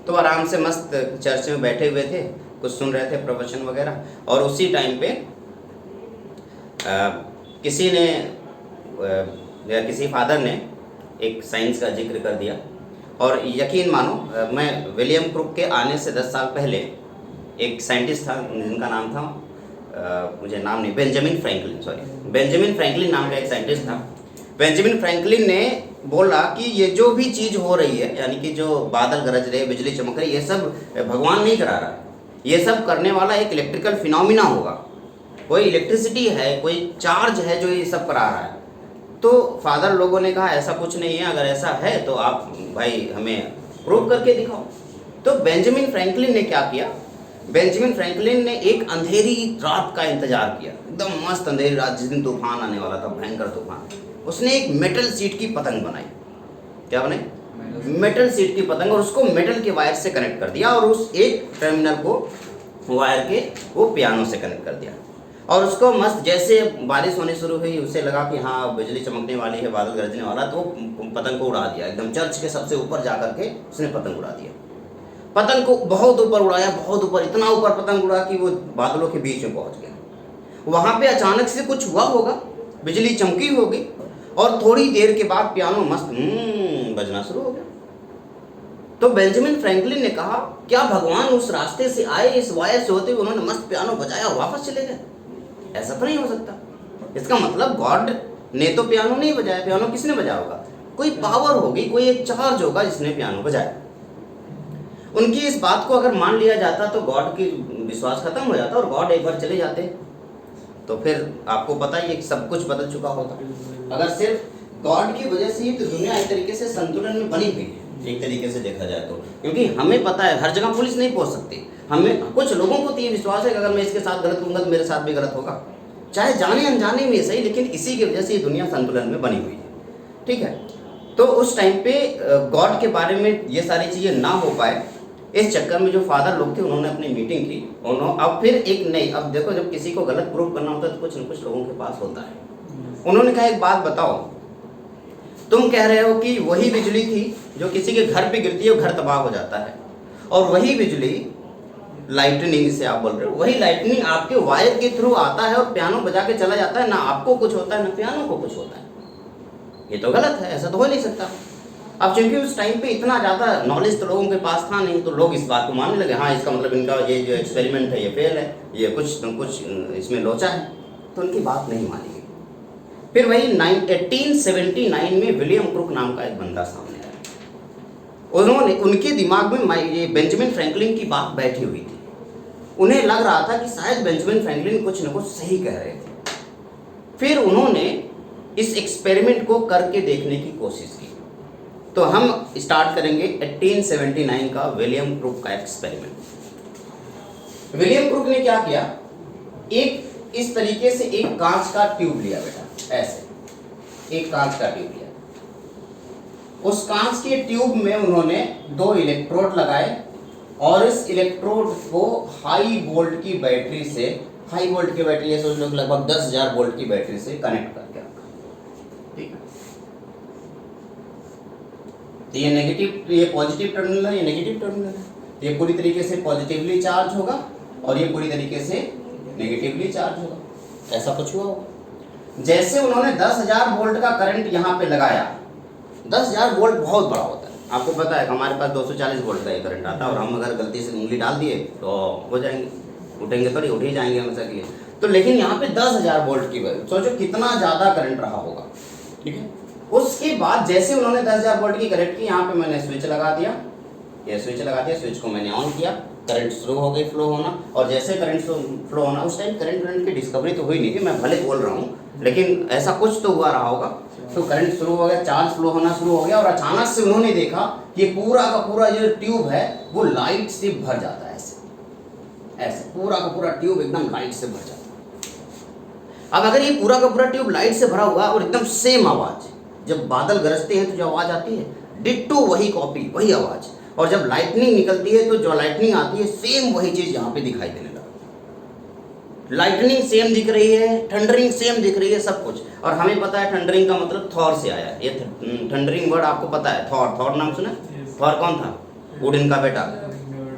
S1: तो आराम से मस्त चर्च में बैठे हुए थे, कुछ सुन रहे थे प्रवचन वगैरह, और उसी टाइम पे किसी ने किसी फादर ने एक साइंस का जिक्र कर दिया। और यकीन मानो, मैं विलियम क्रुक के आने से 10 साल पहले एक साइंटिस्ट था जिनका नाम था, मुझे नाम नहीं, बेंजामिन फ्रैंकलिन नाम का एक साइंटिस्ट था। बेंजामिन फ्रैंकलिन ने बोला कि ये जो भी चीज़ हो रही है, यानी कि जो बादल गरज रहे, बिजली चमक रही, ये सब भगवान नहीं करा रहा, ये सब करने वाला एक इलेक्ट्रिकल फिनोमिना होगा, कोई इलेक्ट्रिसिटी है, कोई चार्ज है जो ये सब करा रहा है। तो फादर लोगों ने कहा ऐसा कुछ नहीं है, अगर ऐसा है तो आप भाई हमें प्रूव करके दिखाओ। तो बेंजामिन फ्रैंकलिन ने क्या किया, बेंजामिन फ्रैंकलिन ने एक अंधेरी रात का इंतजार किया, एकदम मस्त अंधेरी रात, जिस दिन तूफान आने वाला था, भयंकर तूफान। उसने एक मेटल सीट की पतंग बनाई। क्या बनाई? मेटल सीट की पतंग, और उसको मेटल के वायर से कनेक्ट कर दिया, और उस एक टर्मिनल को वायर के वो पियानो से कनेक्ट कर दिया, और उसको मस्त, जैसे बारिश होनी शुरू हुई उसे लगा कि हाँ बिजली चमकने वाली है, बादल गरजने वाला, तो पतंग को उड़ा दिया। एकदम चर्च के सबसे ऊपर जाकर के उसने पतंग उड़ा दिया। पतंग को बहुत ऊपर उड़ाया, बहुत ऊपर, इतना ऊपर पतंग उड़ा कि वो बादलों के बीच में पहुंच गया। वहाँ पे अचानक से कुछ हुआ होगा, बिजली चमकी होगी, और थोड़ी देर के बाद पियानो मस्त बजना शुरू हो गया। तो बेंजामिन फ्रैंकलिन ने कहा, क्या भगवान उस रास्ते से आए, इस वायर से होते हुए उन्होंने मस्त पियानो बजाया और वापस चले गए? ऐसा तो नहीं हो सकता। इसका मतलब गॉड ने तो पियानो नहीं बजाया, पियानो किसने बजाया होगा? कोई पावर होगी, कोई एक चार्ज होगा जिसने पियानो बजाया। उनकी इस बात को अगर मान लिया जाता तो गॉड की विश्वास खत्म हो जाता, और गॉड एक बार चले जाते तो फिर आपको पता ही है कि सब कुछ बदल चुका होता। अगर सिर्फ गॉड की वजह से ही तो दुनिया एक तरीके से संतुलन में बनी हुई है, एक तरीके से देखा जाए तो। क्योंकि हमें पता है हर जगह पुलिस नहीं पहुंच सकती। हमें, कुछ लोगों को तो ये विश्वास है कि अगर मैं इसके साथ गलत करूंगा तो मेरे साथ भी गलत होगा, चाहे जाने अनजाने में सही, लेकिन इसी की वजह से ये दुनिया संतुलन में बनी हुई है। ठीक है, तो उस टाइम पे गॉड के बारे में ये सारी चीज़ें ना हो पाए, इस चक्कर में जो फादर लोग थे उन्होंने अपनी मीटिंग की। उन्होंने अब फिर एक नई, अब देखो जब किसी को गलत प्रूफ करना होता है तो कुछ न कुछ लोगों के पास होता है। उन्होंने कहा एक बात बताओ, तुम कह रहे हो कि वही बिजली थी जो किसी के घर पे गिरती है और घर तबाह हो जाता है, और वही बिजली लाइटनिंग से आप बोल रहे हो, वही लाइटनिंग आपके वायर के थ्रू आता है और पियानो बजा के चला जाता है, ना आपको कुछ होता है ना पियानो को कुछ होता है। ये तो गलत है, ऐसा तो हो नहीं सकता। अब चूंकि उस टाइम पे इतना ज़्यादा नॉलेज तो लोगों के पास था नहीं, तो लोग इस बात को मानने लगे, हाँ इसका मतलब इनका ये जो एक्सपेरिमेंट है ये फेल है, ये कुछ इसमें लोचा है, तो उनकी बात नहीं मानी गई। फिर वही 1879 में विलियम क्रुक नाम का एक बंदा सामने आया। उन्होंने, उनके दिमाग में ये बेंजामिन फ्रैंकलिन की बात बैठी हुई थी। उन्हें लग रहा था कि शायद बेंजामिन फ्रैंकलिन कुछ न कुछ सही कह रहे थे। फिर उन्होंने इस एक्सपेरिमेंट को करके देखने की कोशिश की। तो हम स्टार्ट करेंगे 1879 का विलियम क्रुक का एक्सपेरिमेंट। विलियम क्रुक ने क्या किया, एक इस तरीके से एक कांच का ट्यूब लिया बेटा, ऐसे एक कांच का ट्यूब लिया। उस कांच के ट्यूब में उन्होंने 2 इलेक्ट्रोड लगाए, और इस इलेक्ट्रोड को हाई वोल्ट की बैटरी से, हाई वोल्ट की बैटरी सोच लो लगभग 10,000 वोल्ट की बैटरी से कनेक्ट करके रखा। ठीक है, तो ये नेगेटिव, ये पॉजिटिव टर्मिनल है, ये नेगेटिव टर्मिनल है। तो ये पूरी तरीके से पॉजिटिवली चार्ज होगा और ये पूरी तरीके से नेगेटिवली चार्ज होगा। ऐसा कुछ हुआ होगा। जैसे उन्होंने 10,000 वोल्ट का करंट यहाँ पे लगाया, 10,000 वोल्ट बहुत बड़ा होता है। आपको पता है हमारे पास 240 वोल्ट का ये करंट आता है और हम अगर गलती से उंगली डाल दिए तो हो जाएंगे, उठेंगे थोड़ी, उठ ही जाएंगे हमेशा के लिए। तो लेकिन यहाँ पे 10,000 वोल्ट की वजह, सोचो कितना ज़्यादा करंट रहा होगा। ठीक है, उसके बाद जैसे उन्होंने 10,000 वोल्ट की करंट की, यहाँ पे मैंने स्विच लगा दिया, ये स्विच लगा दिया, स्विच को मैंने ऑन किया, करंट शुरू हो गई फ्लो होना। और जैसे करंट फ्लो होना, उस टाइम करंट की डिस्कवरी तो हुई नहीं थी, मैं भले बोल रहा हूँ, लेकिन ऐसा कुछ तो हुआ रहा होगा। तो करंट शुरू हो गया, चार्ज फ्लो होना शुरू हो गया और अचानक से उन्होंने देखा कि पूरा का पूरा जो ट्यूब है वो लाइट से भर जाता है। ऐसे ऐसे पूरा का पूरा ट्यूब एकदम लाइट से भर जाता है। अब अगर ये पूरा का पूरा ट्यूब लाइट से भरा हुआ और एकदम सेम आवाज, जब बादल गरजते हैं तो जो आवाज आती है डिट्टो वही कॉपी, वही आवाज, और जब लाइटनिंग निकलती है तो जो लाइटनिंग आती है सेम वही चीज यहाँ पे दिखाई देने लगा। लाइटनिंग सेम दिख रही है, थंडरिंग सेम दिख रही है, सब कुछ। और हमें पता है थंडरिंग का मतलब थॉर से आया है। ये थंडरिंग वर्ड आपको पता है, थॉर, थॉर नाम सुना? थॉर कौन था? ओडिन का बेटा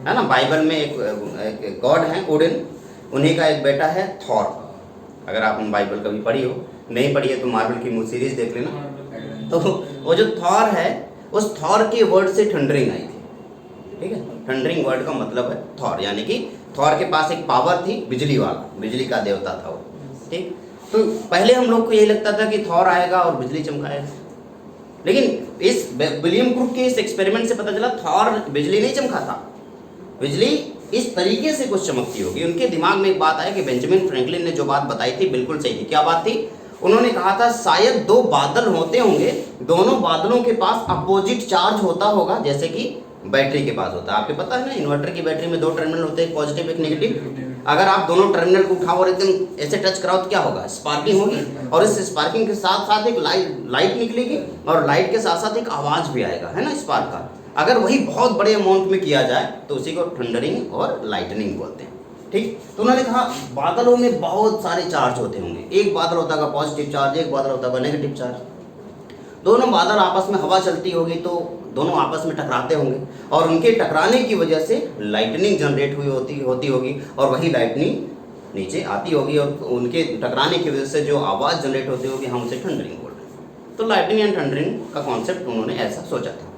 S1: है ना। बाइबल में एक गॉड है ओडिन, उन्हीं का एक बेटा है थॉर। अगर आपने बाइबल कभी पढ़ी हो, नहीं पढ़ी है तो मार्वल की सीरीज देख लेना। तो वो जो थॉर है, उस थॉर के वर्ड से थंडरिंग आई थी। ठीक है, थंडरिंग वर्ड का मतलब है थॉर, यानी कि थॉर के पास एक पावर थी, बिजली वाला, बिजली का देवता था वो। ठीक, तो पहले हम लोग को यही लगता था कि थॉर आएगा और बिजली चमकाएगा, लेकिन इस विलियम क्रूक के इस एक्सपेरिमेंट से पता चला थॉर बिजली नहीं चमकाता, बिजली इस तरीके से कुछ चमकती होगी। उनके दिमाग में एक बात आई कि बेंजामिन फ्रैंकलिन ने जो बात बताई थी बिल्कुल सही थी। क्या बात थी? उन्होंने कहा था शायद दो बादल होते होंगे, दोनों बादलों के पास अपोजिट चार्ज होता होगा, जैसे कि बैटरी के पास होता है। आपको पता है ना, इन्वर्टर की बैटरी में दो टर्मिनल होते हैं, एक पॉजिटिव एक नेगेटिव। अगर आप दोनों टर्मिनल को उठाओ और एकदम ऐसे टच कराओ तो क्या होगा? स्पार्किंग होगी, और इस स्पार्किंग के साथ साथ एक लाइट निकलेगी और लाइट के साथ साथ एक आवाज भी आएगा, है ना, स्पार्क का। अगर वही बहुत बड़े अमाउंट में किया जाए तो उसी को थंडरिंग और लाइटनिंग बोलते हैं। ठीक, तो उन्होंने कहा बादलों में बहुत सारे चार्ज होते होंगे, एक बादल होता है पॉजिटिव चार्ज, एक बादल होता है नेगेटिव चार्ज। दोनों बादल आपस में हवा चलती होगी तो दोनों आपस में टकराते होंगे, और उनके टकराने की वजह से लाइटनिंग जनरेट हुई होती होगी, और वही लाइटनिंग नीचे आती होगी, और उनके टकराने की वजह से जो आवाज़ जनरेट होती होगी हम उसे थंडरिंग बोल रहे हैं। तो लाइटनिंग एंड थंडरिंग का कॉन्सेप्ट उन्होंने ऐसा सोचा था।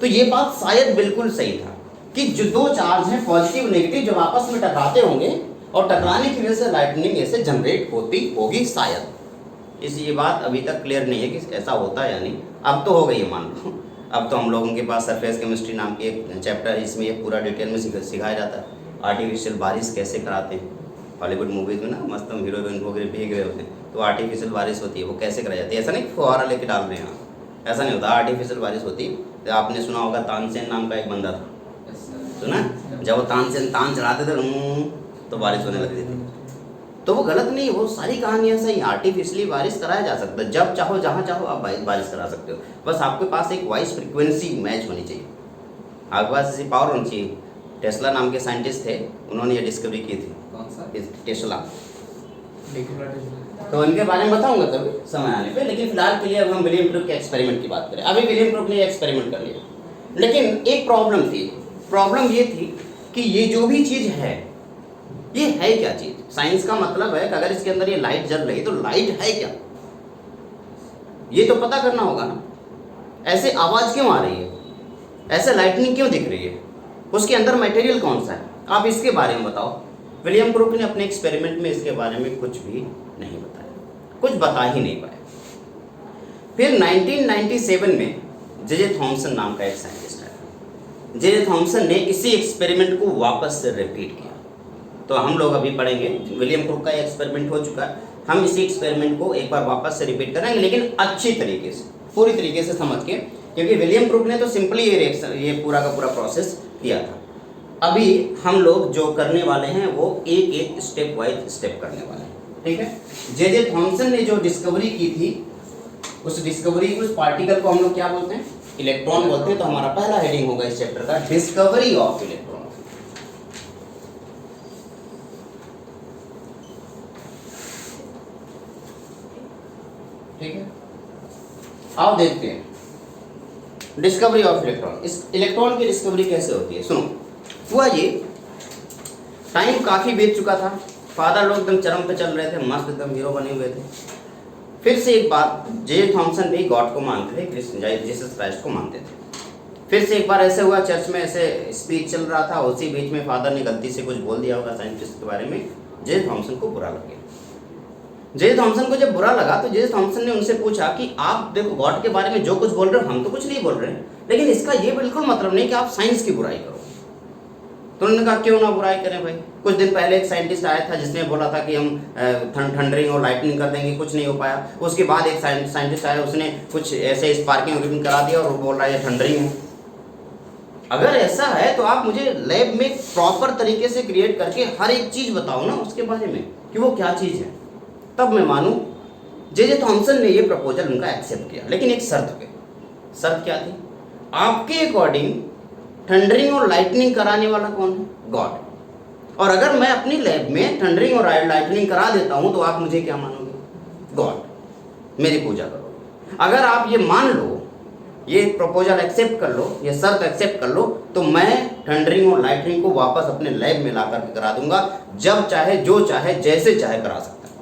S1: तो ये बात शायद बिल्कुल सही था कि जो दो चार्ज हैं पॉजिटिव नेगेटिव जब आपस में टकराते होंगे और टकराने की वजह से लाइटनिंग ऐसे जनरेट होती होगी शायद। ये बात अभी तक क्लियर नहीं है कि ऐसा होता है या नहीं, अब तो हो गई है मान लो। अब तो हम लोगों के पास सरफेस केमिस्ट्री नाम की एक चैप्टर है, इसमें ये पूरा डिटेल में सिखाया जाता है आर्टिफिशियल बारिश कैसे कराते हैं। हॉलीवुड मूवीज़ में ना मस्त हम हीरो हीरोइन वगैरह भीग रहे होते हैं तो आर्टिफिशियल बारिश होती है, वो कैसे कराई जाती है। ऐसा नहीं फुहारा लेके डाल रहे हैं, ऐसा नहीं होता, आर्टिफिशियल बारिश होती है। तो आपने सुना होगा तानसेन नाम का एक बंदा था, सुना? जब वो तानसेन तान चढ़ाते थे तो बारिश होने लगती थी। तो वो गलत नहीं, वो सारी कहानियाँ सही। आर्टिफिशियली बारिश कराया जा सकता है, जब चाहो जहाँ चाहो आप बारिश करा सकते हो, बस आपके पास एक वॉइस फ्रिक्वेंसी मैच होनी चाहिए, आपके पास ऐसी पावर होनी चाहिए। टेस्ला नाम के साइंटिस्ट थे, उन्होंने ये डिस्कवरी की थी।
S2: कौन सा?
S1: टेस्ला। तो इनके बारे में बताऊंगा कभी समय आने पे, लेकिन फिलहाल के लिए अब हम विलियम क्रूक के एक्सपेरिमेंट की बात करें। अभी विलियम क्रूक ने एक्सपेरिमेंट कर लिया, लेकिन एक प्रॉब्लम थी। प्रॉब्लम ये थी कि ये जो भी चीज़ है ये है क्या चीज़। साइंस का मतलब है कि अगर इसके अंदर ये लाइट जल रही तो लाइट है क्या, ये तो पता करना होगा ना। ऐसे आवाज़ क्यों आ रही है, ऐसे लाइटनिंग क्यों दिख रही है, उसके अंदर मटेरियल कौन सा है, आप इसके बारे में बताओ। विलियम क्रूक ने अपने एक्सपेरिमेंट में इसके बारे में कुछ भी नहीं बताया, कुछ बता ही नहीं पाया। फिर 1997 में जे थॉमसन नाम का एक साइंटिस्ट आया। जे थॉमसन ने इसी एक्सपेरिमेंट को वापस से रिपीट किया। तो हम लोग अभी पढ़ेंगे, विलियम क्रूक का एक्सपेरिमेंट हो चुका है, हम इसी एक्सपेरिमेंट को एक बार वापस से रिपीट करेंगे, लेकिन अच्छी तरीके से, पूरी तरीके से समझ के, क्योंकि विलियम क्रूक ने तो सिंपली ये पूरा का पूरा प्रोसेस किया था। अभी हम लोग जो करने वाले हैं वो एक एक स्टेप वाइज स्टेप करने वाले हैं, ठीक है। जे थॉमसन ने जो डिस्कवरी की थी, उस डिस्कवरी, उस पार्टिकल को हम लोग क्या बोलते हैं? इलेक्ट्रॉन बोलते हैं। तो हमारा पहला हेडिंग होगा इस चैप्टर का डिस्कवरी ऑफ इलेक्ट्रॉन। ठीक है, आओ देखते हैं डिस्कवरी ऑफ इलेक्ट्रॉन। इस इलेक्ट्रॉन की डिस्कवरी कैसे होती है? सुनो, हुआ ये, टाइम काफ़ी बीत चुका था, फादर लोग एकदम चरम पे चल रहे थे, मस्त एकदम हीरो बने हुए थे। फिर से एक बार जे थॉमसन भी गॉड को मानते थे, जीसस क्राइस्ट को मानते थे। फिर से एक बार ऐसे हुआ, चर्च में ऐसे स्पीच चल रहा था, उसी बीच में फादर ने गलती से कुछ बोल दिया होगा साइंटिस्ट के बारे में, जे थॉमसन को बुरा लग गया। जे थॉमसन को जब बुरा लगा तो जे थॉमसन ने उनसे पूछा कि आप देखो गॉड के बारे में जो कुछ बोल रहे हो, हम तो कुछ नहीं बोल रहे हैं, लेकिन इसका ये बिल्कुल मतलब नहीं कि आप साइंस की बुराई करो। तो उन्होंने कहा क्यों ना बुराई करें भाई। कुछ दिन पहले एक साइंटिस्ट आया था जिसने बोला था कि हम थंडरिंग और लाइटनिंग कर देंगे, कुछ नहीं हो पाया। उसके बाद एक साइंटिस्ट आया, उसने कुछ ऐसे स्पार्किंग करा दिया और वो बोल रहा है थंडरिंग है। अगर ऐसा है तो आप मुझे लैब में प्रॉपर तरीके से क्रिएट करके हर एक चीज़ बताओ ना उसके बारे में कि वो क्या चीज़ है, तब मैं मानूं। जे थॉमसन ने ये प्रपोजल उनका एक्सेप्ट किया, लेकिन एक शर्त पे। शर्त क्या थी? आपके अकॉर्डिंग थंडरिंग और लाइटनिंग कराने वाला कौन है? गॉड। और अगर मैं अपनी लैब में थंडरिंग और लाइटनिंग करा देता हूं तो आप मुझे क्या मानोगे? गॉड। मेरी पूजा करोगे। अगर आप ये मान लो, ये प्रपोजल एक्सेप्ट कर लो, ये शर्त एक्सेप्ट कर लो, तो मैं थंडरिंग और लाइटनिंग को वापस अपने लैब में ला करके करा दूंगा, जब चाहे, जो चाहे, जैसे चाहे करा सकता है,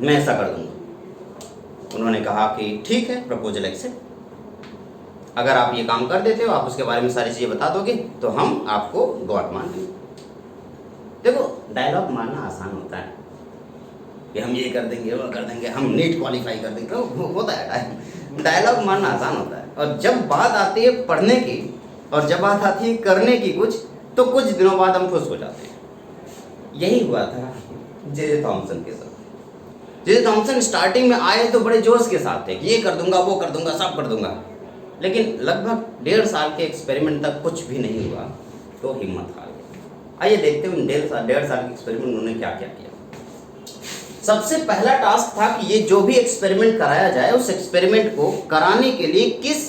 S1: मैं ऐसा कर दूंगा। उन्होंने कहा कि ठीक है, प्रपोजल एक्सेप्ट। अगर आप ये काम कर देते हो, आप उसके बारे में सारी चीज़ें बता दोगे, तो हम आपको गॉड मान लेंगे। देखो, डायलॉग मारना आसान होता है कि हम ये कर देंगे, वो कर देंगे, हम नीट क्वालिफाई कर देंगे, होता है। डायलॉग मारना आसान होता है, और जब बात आती है पढ़ने की और जब बात आती है करने की कुछ, तो कुछ दिनों बाद हम खुश हो जाते हैं। यही हुआ था जे थॉमसन के साथ। जे थॉमसन स्टार्टिंग में आए तो बड़े जोश के साथ थे कि ये कर दूंगा, वो कर दूंगा, सब कर दूंगा, लेकिन लगभग 1.5 साल के एक्सपेरिमेंट तक कुछ भी नहीं हुआ तो हिम्मत हार गई। आइए देखते हैं 1.5 साल के एक्सपेरिमेंट उन्होंने क्या क्या किया। सबसे पहला टास्क था कि ये जो भी एक्सपेरिमेंट कराया जाए, उस एक्सपेरिमेंट को कराने के लिए किस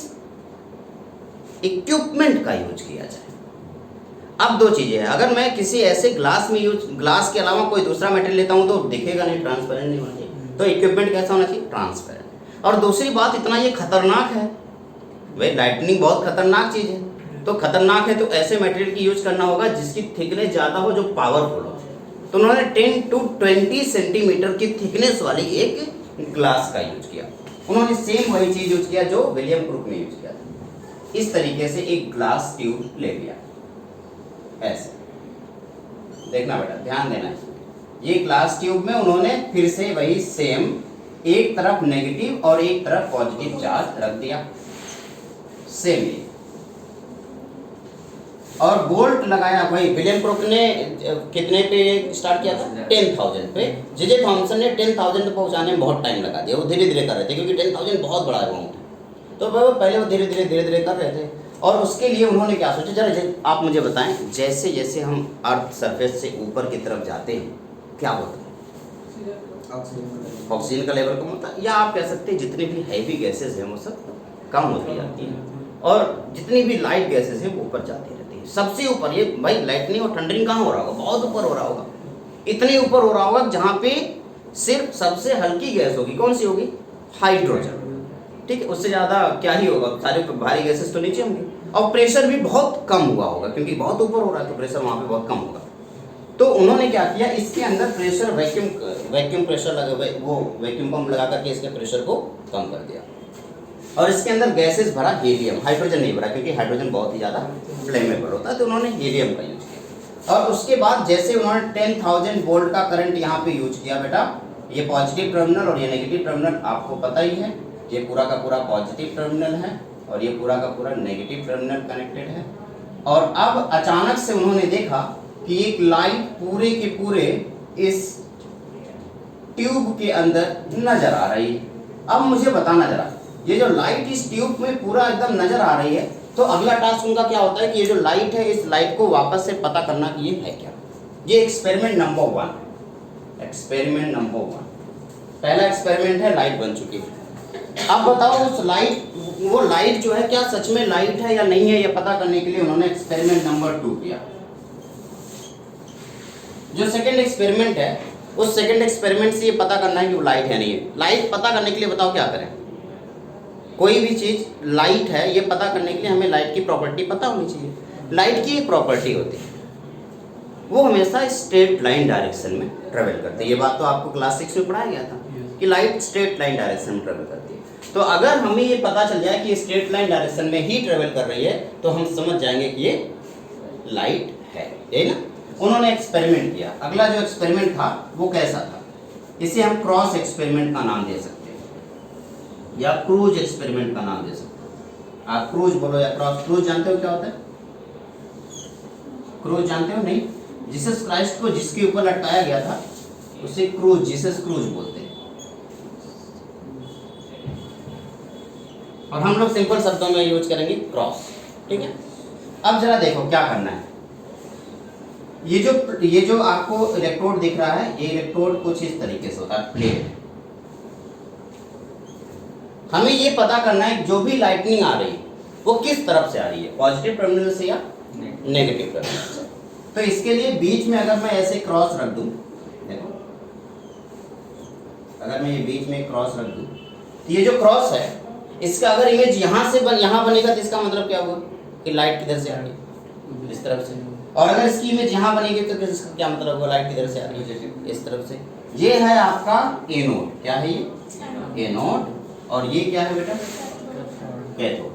S1: इक्विपमेंट का यूज किया जाए। अब दो चीजें हैं, अगर मैं किसी ऐसे ग्लास के अलावा कोई दूसरा मटेरियल लेता हूं तो दिखेगा नहीं, ट्रांसपेरेंट नहीं होना चाहिए, तो इक्विपमेंट कैसा होना चाहिए? ट्रांसपेरेंट। और दूसरी बात, इतना ये खतरनाक है भाई, लाइटनिंग बहुत खतरनाक चीज है, तो खतरनाक है तो ऐसे मटेरियल की यूज करना होगा जिसकी थिकनेस ज़्यादा हो, जो पावरफुल हो। तो उन्होंने 10 to 20 सेंटीमीटर की थिकनेस वाली एक ग्लास का यूज किया। उन्होंने सेम वही चीज यूज किया जो विलियम क्रूक ने यूज किया था। इस तरीके से एक ग्लास ट्यूब ले लिया, ऐसे देखना बेटा, ध्यान देना है। ये ग्लास ट्यूब में उन्होंने फिर से वही सेम, एक तरफ नेगेटिव और एक तरफ पॉजिटिव चार्ज रख दिया, सेम। और बोल्ट लगाया भाई, विलियम क्रूक ने कितने पे स्टार्ट किया था? 10,000 पे। जे थॉमसन ने 10,000 पे पहुंचाने में बहुत टाइम लगा दिया, वो धीरे धीरे कर रहे थे क्योंकि 10,000 बहुत बड़ा अमाउंट है, तो वो पहले वो धीरे धीरे कर रहे थे। और उसके लिए उन्होंने क्या सोचा, जरा आप मुझे बताएं, जैसे जैसे हम अर्थ सरफेस से ऊपर की तरफ जाते हैं क्या होता है? ऑक्सीजन का लेवल कम होता है, या आप कह सकते हैं जितनी भी हैवी गैसेज हैं वो सब कम होती जाती हैं, और जितनी भी लाइट गैसेज हैं वो ऊपर जाती रहती है। सबसे ऊपर ये भाई लाइटनिंग और थंडरिंग कहाँ हो रहा होगा? बहुत ऊपर हो रहा होगा, इतने ऊपर हो रहा होगा जहाँ पे सिर्फ सबसे हल्की गैस होगी। कौन सी होगी? हाइड्रोजन। ठीक है, उससे ज़्यादा क्या ही होगा, सारे भारी गैसेज तो नीचे होंगे, और प्रेशर भी बहुत कम हुआ होगा क्योंकि बहुत ऊपर हो रहा है तो प्रेशर वहाँ पे बहुत कम होगा। तो उन्होंने क्या किया, इसके अंदर प्रेशर वैक्यूम प्रेशर लगा, वो वैक्यूम पंप लगा करके इसके प्रेशर को कम कर दिया, और इसके अंदर गैसेस भरा हीलियम, हाइड्रोजन नहीं भरा क्योंकि हाइड्रोजन बहुत ही ज़्यादा फ्लेमेबल होता है, तो उन्होंने हीलियम का यूज किया। और उसके बाद जैसे उन्होंने 10,000 वोल्ट का करंट यहाँ पे यूज किया बेटा, ये पॉजिटिव टर्मिनल और ये नेगेटिव टर्मिनल आपको पता ही है, ये पूरा का पूरा पॉजिटिव टर्मिनल है और ये पूरा का पूरा नेगेटिव टर्मिनल कनेक्टेड है। और अब अचानक से उन्होंने देखा कि एक लाइट पूरे के पूरे इस ट्यूब के अंदर नजर आ रही है। अब मुझे बताना जरा, ये जो लाइट इस ट्यूब में पूरा एकदम नजर आ रही है, तो अगला टास्क उनका क्या होता है कि ये जो लाइट है, इस लाइट को वापस से पता करना कि ये है क्या। ये एक्सपेरिमेंट नंबर 1, एक्सपेरिमेंट नंबर 1, पहला एक्सपेरिमेंट है, लाइट बन चुकी है। अब बताओ उस लाइट, वो लाइट जो है क्या सच में लाइट है या नहीं है, ये पता करने के लिए उन्होंने एक्सपेरिमेंट नंबर 2 किया। जो सेकंड एक्सपेरिमेंट है, उस सेकंड एक्सपेरिमेंट से ये पता करना है कि वो लाइट है नहीं है। लाइट पता करने के लिए बताओ क्या करें? कोई भी चीज़ लाइट है ये पता करने के लिए हमें लाइट की प्रॉपर्टी पता होनी चाहिए। लाइट की एक प्रॉपर्टी होती है, वो हमेशा स्ट्रेट लाइन डायरेक्शन में ट्रेवल करती है। ये बात तो आपको क्लास 6 में पढ़ाया गया था कि लाइट स्ट्रेट लाइन डायरेक्शन में ट्रेवल करती है। तो अगर हमें ये पता चल जाए कि स्ट्रेट लाइन डायरेक्शन में ही ट्रेवल कर रही है तो हम समझ जाएंगे कि ये लाइट है, यही ना। उन्होंने एक्सपेरिमेंट किया। अगला जो एक्सपेरिमेंट था वो कैसा था, इसे हम क्रॉस एक्सपेरिमेंट का नाम दे सकते हैं या क्रूज एक्सपेरिमेंट का नाम दे सकते हैं। आप क्रूज बोलो या क्रॉस। क्रूज जानते हो क्या होता है? क्रूज जानते हो? नहीं। जीसस क्राइस्ट को जिसके ऊपर लटकाया गया था उसे क्रूज, जीसस क्रूज बोलते हैं। और हम लोग सिंपल शब्दों में यूज करेंगे क्रॉस, ठीक है। अब जरा देखो क्या करना है। ये जो आपको इलेक्ट्रोड दिख रहा है, ये इलेक्ट्रोड कुछ इस तरीके से होता है, प्लेट। हमें ये पता करना है जो भी लाइटनिंग आ रही है वो किस तरफ से आ रही है, पॉजिटिव टर्मिनल से या नेगेटिव टर्मिनल से। तो इसके लिए बीच में अगर मैं ऐसे क्रॉस रख दूं, देखो अगर मैं ये बीच में क्रॉस रख दूं तो ये जो क्रॉस है इसका अगर इमेज यहाँ से यहाँ बनेगा तो इसका मतलब क्या होगा कि लाइट किधर से आ रही है, इस तरफ से। और अगर इसकी इमेज यहाँ बनेगी तो इसका क्या मतलब होगा, लाइट किधर से आ रही है, इस तरफ से। ये है आपका एनोड। क्या है ये? एनोड। और ये क्या है बेटा? कैथोड।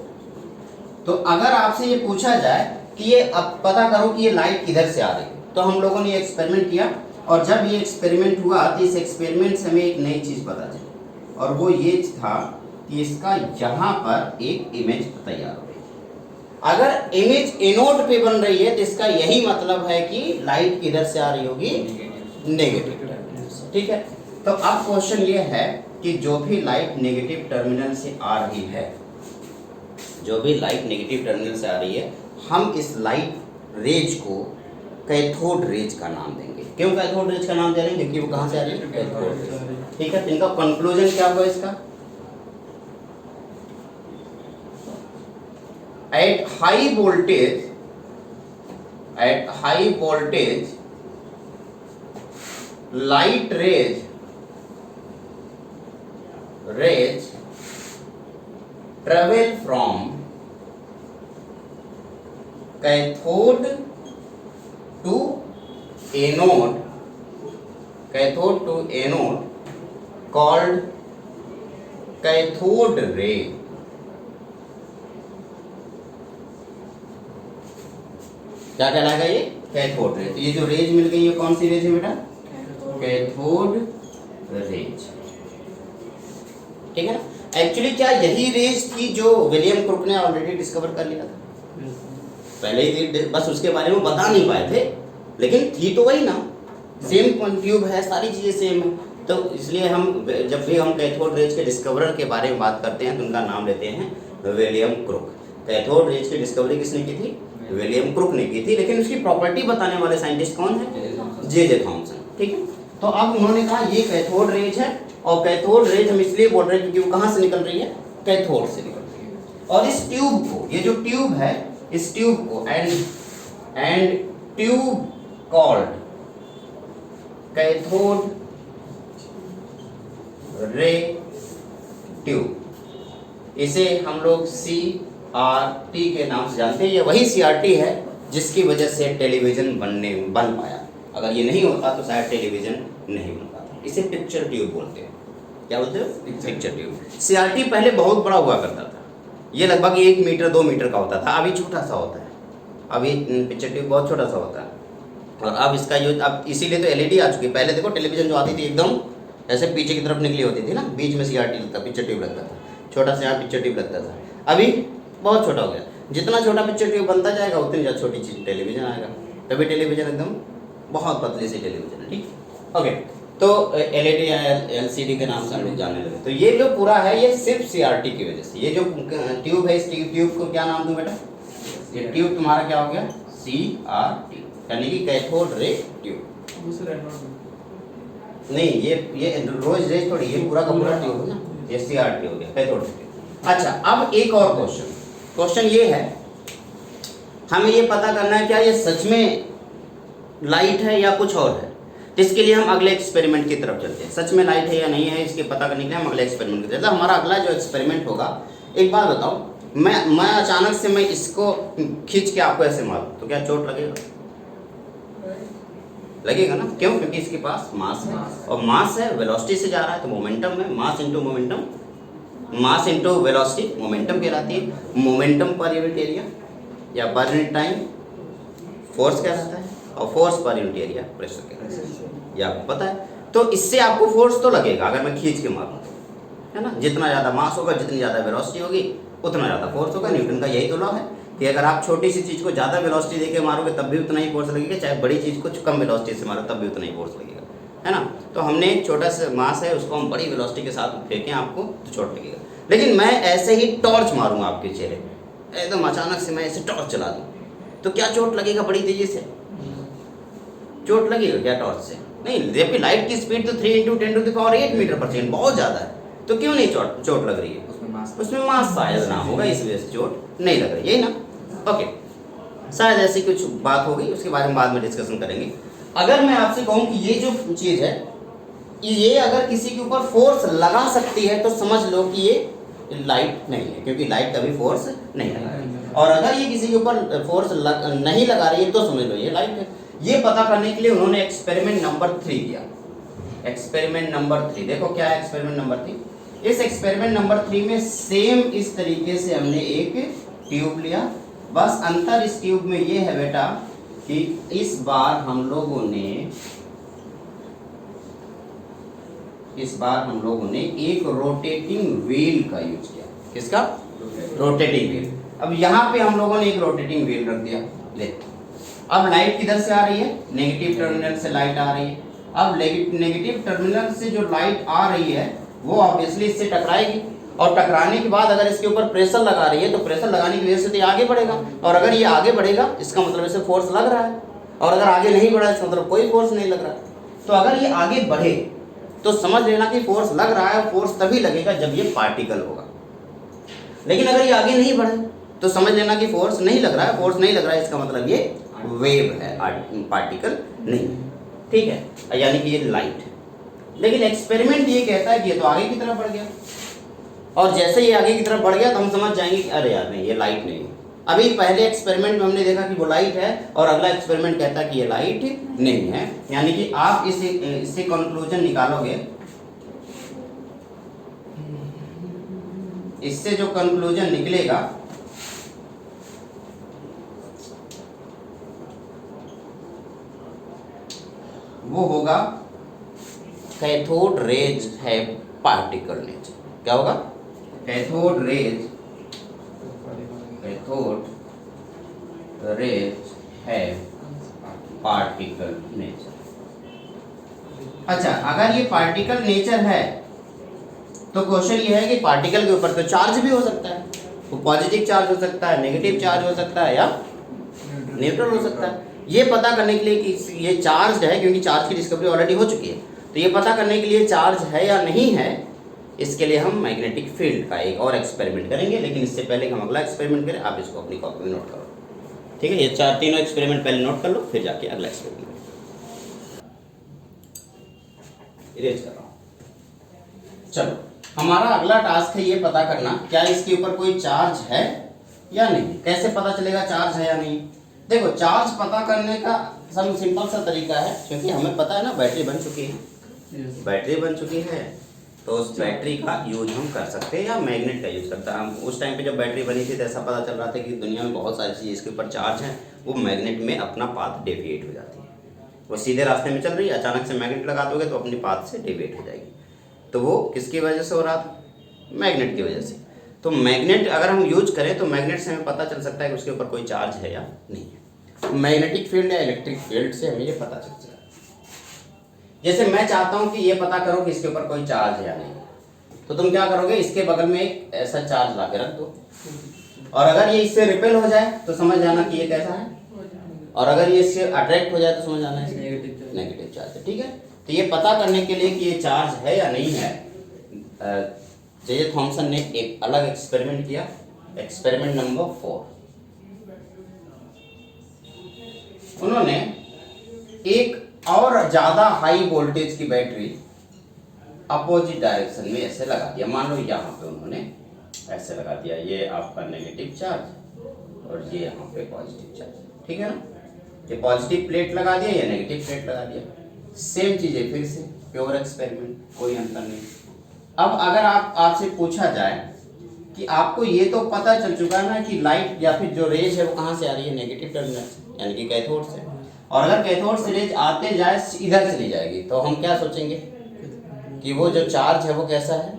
S1: तो अगर आपसे ये पूछा जाए कि ये अब पता करो कि ये लाइट किधर से आ रही है, तो हम लोगों ने ये एक्सपेरिमेंट किया। और जब ये एक्सपेरिमेंट हुआ तो इस एक्सपेरिमेंट से हमें एक नई चीज़ पता चली, और वो ये था कि इसका यहाँ पर एक इमेज तैयार हो रही। अगर इमेज एनोड पे बन रही है तो इसका यही मतलब है कि लाइट किधर से आ रही होगी, नेगेटिव टर्मिनल से, ठीक है। तो अब क्वेश्चन ये है कि जो भी लाइट नेगेटिव टर्मिनल से आ रही है, जो भी लाइट नेगेटिव टर्मिनल से आ रही है, हम इस लाइट रेज को कैथोड रेज का नाम देंगे। क्यों कैथोड रेज का नाम दे रहे हैं? क्योंकि वो कहाँ से आ रही है, कैथोड रेज, ठीक है। तो इनका कंक्लूजन क्या हुआ इसका? at high voltage light rays travel from cathode to anode called cathode ray। क्या कहलाएगा ये? Cathode rays. तो ये जो रेज मिल गई ये कौन सी रेज है बेटा? कैथोड रेज, ठीक है ना। एक्चुअली क्या यही रेज थी जो विलियम क्रुक ने ऑलरेडी डिस्कवर कर लिया था? पहले ही थी, बस उसके बारे में बता नहीं पाए थे, लेकिन थी तो वही ना, सेम ट्यूब है, सारी चीजें सेम है। तो इसलिए हम जब भी हम कैथोड रेज के डिस्कवरर के बारे में बात करते हैं तो उनका नाम लेते हैं विलियम क्रुक। कैथोड रेज की डिस्कवरी किसने की थी? विलियम क्रुक ने की थी। लेकिन उसकी प्रॉपर्टी बताने वाले साइंटिस्ट कौन है? जे थॉमसन, ठीक है। तो अब उन्होंने कहा ये कैथोड रेज है, और कैथोड रेज हम इसलिए बोल रहे हैं क्योंकि वो कहाँ से निकल रही है? कैथोड से निकल रही है। और इस ट्यूब को, ये जो ट्यूब है, इस ट्यूब को and tube called cathode ray tube, इसे हम लोग CRT के नाम से जानते हैं। ये वही CRT है जिसकी वजह से टेलीविजन बन पाया। अगर ये नहीं होता तो शायद टेलीविजन नहीं बन पाता। इसे पिक्चर ट्यूब बोलते हैं। क्या बोलते हो? Picture tube. CRT पहले बहुत बड़ा हुआ करता था, ये लगभग 1 मीटर 2 मीटर का होता था, अभी छोटा सा होता है। अभी पिक्चर ट्यूब बहुत छोटा सा होता है। और अब इसका यूज, अब इसीलिए तो LED आ चुकी है। पहले देखो टेलीविजन जो आती थी एकदम ऐसे पीछे की तरफ निकली होती थी ना, बीच में CRT लगता, पिक्चर ट्यूब लगता था, छोटा सा यहाँ पिक्चर ट्यूब लगता था। अभी बहुत छोटा हो गया। जितना छोटा पिक्चर ट्यूब बनता जाएगा उतनी ज़्यादा छोटी चीज टेलीविजन आएगा। तभी टेलीविजन एकदम बहुत पतली सी टेलीविजन है, ठीक। ओके, तो LED या LCD के नाम से हम लोग जानने लगे। तो ये जो पूरा है ये सिर्फ CRT की वजह से। ये जो ट्यूब है, इस ट्यूब को क्या नाम दूं बेटा? ये ट्यूब तुम्हारा क्या हो गया? CRT, यानी कि कैथोड रे ट्यूब। नहीं, ये रोज रेज थोड़ी, ये पूरा का पूरा ट्यूब है ना, ये CRT हो गया, कैथोड रे ट्यूब। अच्छा, अब एक और क्वेश्चन ये है, हमें ये पता करना है क्या ये सच में लाइट है या कुछ और है। तो इसके लिए हम अगले एक्सपेरिमेंट की तरफ चलते हैं। सच में लाइट है या नहीं है इसके पता करने के लिए हम अगले एक्सपेरिमेंट की तरफ। हमारा अगला जो एक्सपेरिमेंट होगा, एक बात बताओ, मैं अचानक से मैं इसको खींच के आपको ऐसे मारूं तो क्या चोट लगेगा? लगेगा ना। क्यों? क्योंकि इसके पास मास है, और मास है, वेलोसिटी से जा रहा है, तो मोमेंटम है। Mass into momentum, mass into velocity momentum कहलाती है। मोमेंटम पर यूनिट एरिया या पर यूनिट टाइम फोर्स कहलाता है, और force per unit area pressure कहलाता है। ये आपको पता है। तो इससे आपको फोर्स तो लगेगा अगर मैं खींच के मारूं, है ना। जितना ज़्यादा मास होगा, जितनी ज़्यादा वेलोसिटी होगी, उतना ज़्यादा फोर्स होगा। न्यूटन का यही तो लॉ है कि अगर आप छोटी सी चीज़ को ज़्यादा वेलोसिटी देके मारोगे तब भी उतना ही फोर्स लगेगा, चाहे बड़ी चीज़ को कम वेलोसिटी से मारो तब भी उतना ही फोर्स लगेगा, है ना। तो हमने एक छोटा सा मास है, उसको हम बड़ी वेलोसिटी के साथ फेंकें आपको तो चोट लगेगा। लेकिन मैं ऐसे ही टॉर्च मारूंगा आपके चेहरे, एकदम अचानक से मैं ऐसे टॉर्च चला दूँ तो क्या चोट लगेगा? बड़ी तेजी से चोट लगेगा क्या टॉर्च से? नहीं। जबकि लाइट की स्पीड तो 3 × 10⁸ मीटर पर सेकेंड, बहुत ज़्यादा है, तो क्यों नहीं चोट लग रही है? उसमें मास शायद ना होगा, इस वजह से चोट नहीं लग रही, यही ना। ओके, शायद ऐसी कुछ बात होगी, उसके बारे में बाद में डिस्कशन करेंगे। अगर मैं आपसे कहूँ कि ये जो चीज़ है, ये अगर किसी के ऊपर फोर्स लगा सकती है तो समझ लो कि ये लाइट नहीं है, क्योंकि लाइट कभी फोर्स नहीं लगा रही है। और अगर ये किसी के ऊपर फोर्स नहीं लगा रही है तो समझ लो ये लाइट है। ये पता करने के लिए उन्होंने एक्सपेरिमेंट नंबर 3 किया। एक्सपेरिमेंट नंबर 3 देखो क्या है एक्सपेरिमेंट नंबर 3। इस एक्सपेरिमेंट नंबर 3 में सेम इस तरीके से हमने एक ट्यूब लिया, बस अंतर इस ट्यूब में ये है बेटा कि इस बार हम लोगों ने एक रोटेटिंग व्हील का यूज किया। किसका? Rotating wheel. अब यहाँ पे हम लोगों ने एक रोटेटिंग व्हील रख दिया। ले, अब लाइट किधर से आ रही है? नेगेटिव टर्मिनल से लाइट आ रही है। अब नेगेटिव टर्मिनल से जो लाइट आ रही है वो ऑब्वियसली इससे टकराएगी, और टकराने के बाद अगर इसके ऊपर प्रेशर लगा रही है तो प्रेशर लगाने की वजह से तो ये आगे बढ़ेगा, और अगर ये आगे बढ़ेगा इसका मतलब इसे फोर्स लग रहा है, और अगर आगे नहीं बढ़ा इसका मतलब कोई फोर्स नहीं लग रहा। तो अगर ये आगे बढ़े तो समझ लेना कि फोर्स लग रहा है। फोर्स तभी लगेगा जब ये पार्टिकल होगा। लेकिन अगर ये आगे नहीं बढ़े तो समझ लेना कि फोर्स नहीं लग रहा है। फोर्स नहीं लग रहा है इसका मतलब ये वेव है, पार्टिकल नहीं, ठीक है, यानी कि ये लाइट है। लेकिन एक्सपेरिमेंट ये कहता है कि ये तो आगे की तरफ बढ़ गया, और जैसे ये आगे की तरफ बढ़ गया तो हम समझ जाएंगे कि अरे यार नहीं, ये लाइट नहीं है। अभी पहले एक्सपेरिमेंट में हमने देखा कि वो लाइट है, और अगला एक्सपेरिमेंट कहता है कि ये लाइट नहीं है। यानी कि आप इससे कंक्लूजन निकालोगे, इससे जो कंक्लूजन निकलेगा वो होगा कैथोड रेज है पार्टिकल नेचर। क्या होगा? कैथोड रेज है पार्टिकल नेचर। अच्छा, अगर ये पार्टिकल नेचर है तो क्वेश्चन ये है कि पार्टिकल के ऊपर तो चार्ज भी हो सकता है। वो पॉजिटिव चार्ज हो सकता है, नेगेटिव चार्ज हो सकता है, या न्यूट्रल हो सकता है। ये पता करने के लिए कि ये चार्ज है, क्योंकि चार्ज की डिस्कवरी ऑलरेडी हो चुकी है, तो ये पता करने के लिए चार्ज है या नहीं है, इसके लिए हम मैग्नेटिक फील्ड का एक और एक्सपेरिमेंट करेंगे। लेकिन इससे पहले हम अगला एक्सपेरिमेंट करें, आप इसको अपनी कॉपी में नोट करो, ठीक है। ये तीनों एक्सपेरिमेंट पहले नोट कर लो, फिर जाके अगला एक्सपेरिमेंट इरेज कर रहा हूँ। चलो, हमारा अगला टास्क है ये पता करना क्या इसके ऊपर कोई चार्ज है या नहीं। कैसे पता चलेगा चार्ज है या नहीं? देखो, चार्ज पता करने का सब सिंपल सा तरीका है, क्योंकि हमें पता है ना बैटरी बन चुकी है, बैटरी बन चुकी है, तो उस बैटरी का यूज हम कर सकते हैं, या मैग्नेट का यूज करता है। हम उस टाइम पे जब बैटरी बनी थी तो ऐसा पता चल रहा था कि दुनिया में बहुत सारी चीज़ इसके ऊपर चार्ज है, वो मैग्नेट में अपना पाथ डेविएट हो जाती है। वो सीधे रास्ते में चल रही है, अचानक से मैग्नेट लगा दोगे तो अपने पाथ से डेविएट हो जाएगी। तो वो किसकी वजह से हो रहा था? मैग्नेट की वजह से। तो मैग्नेट अगर हम यूज करें तो मैग्नेट से हमें पता चल सकता है कि उसके ऊपर कोई चार्ज है या नहीं है। मैग्नेटिक फील्ड या इलेक्ट्रिक फील्ड से हमें ये पता चल सकता है। जैसे मैं चाहता हूं कि ये पता करो कि इसके ऊपर कोई चार्ज है या नहीं, तो तुम क्या करोगे? इसके बगल में एक ऐसा चार्ज ला के रख दो, और अगर ये इससे रिपेल हो जाए तो समझ जाना कि ये कैसा है, और अगर ये इससे अट्रैक्ट हो जाए तो समझ जाना है नेगेटिव चार्ज है, ठीक है। तो ये पता करने के लिए कि ये चार्ज है या नहीं है, जे थॉमसन ने एक अलग एक्सपेरिमेंट किया, एक्सपेरिमेंट नंबर 4। उन्होंने एक और ज्यादा हाई वोल्टेज की बैटरी अपोजिट डायरेक्शन में ऐसे लगा दिया। मान लो यहाँ पे उन्होंने ऐसे लगा दिया, ये आपका नेगेटिव चार्ज और ये यहाँ पे पॉजिटिव चार्ज, ठीक है ना। ये पॉजिटिव प्लेट लगा दिया, ये नेगेटिव प्लेट लगा दिया, सेम चीज़ है, फिर से प्योर एक्सपेरिमेंट, कोई अंतर नहीं। अब अगर आपसे पूछा जाए कि आपको ये तो पता चल चुका है ना कि लाइट या फिर जो रेज है वो कहाँ से आ रही है, नेगेटिव टर्मिनल से, यानी कि कैथोड से, और अगर कैथोड से रेज आते जाए इधर चली जाएगी, तो हम क्या सोचेंगे कि वो जो चार्ज है वो कैसा है,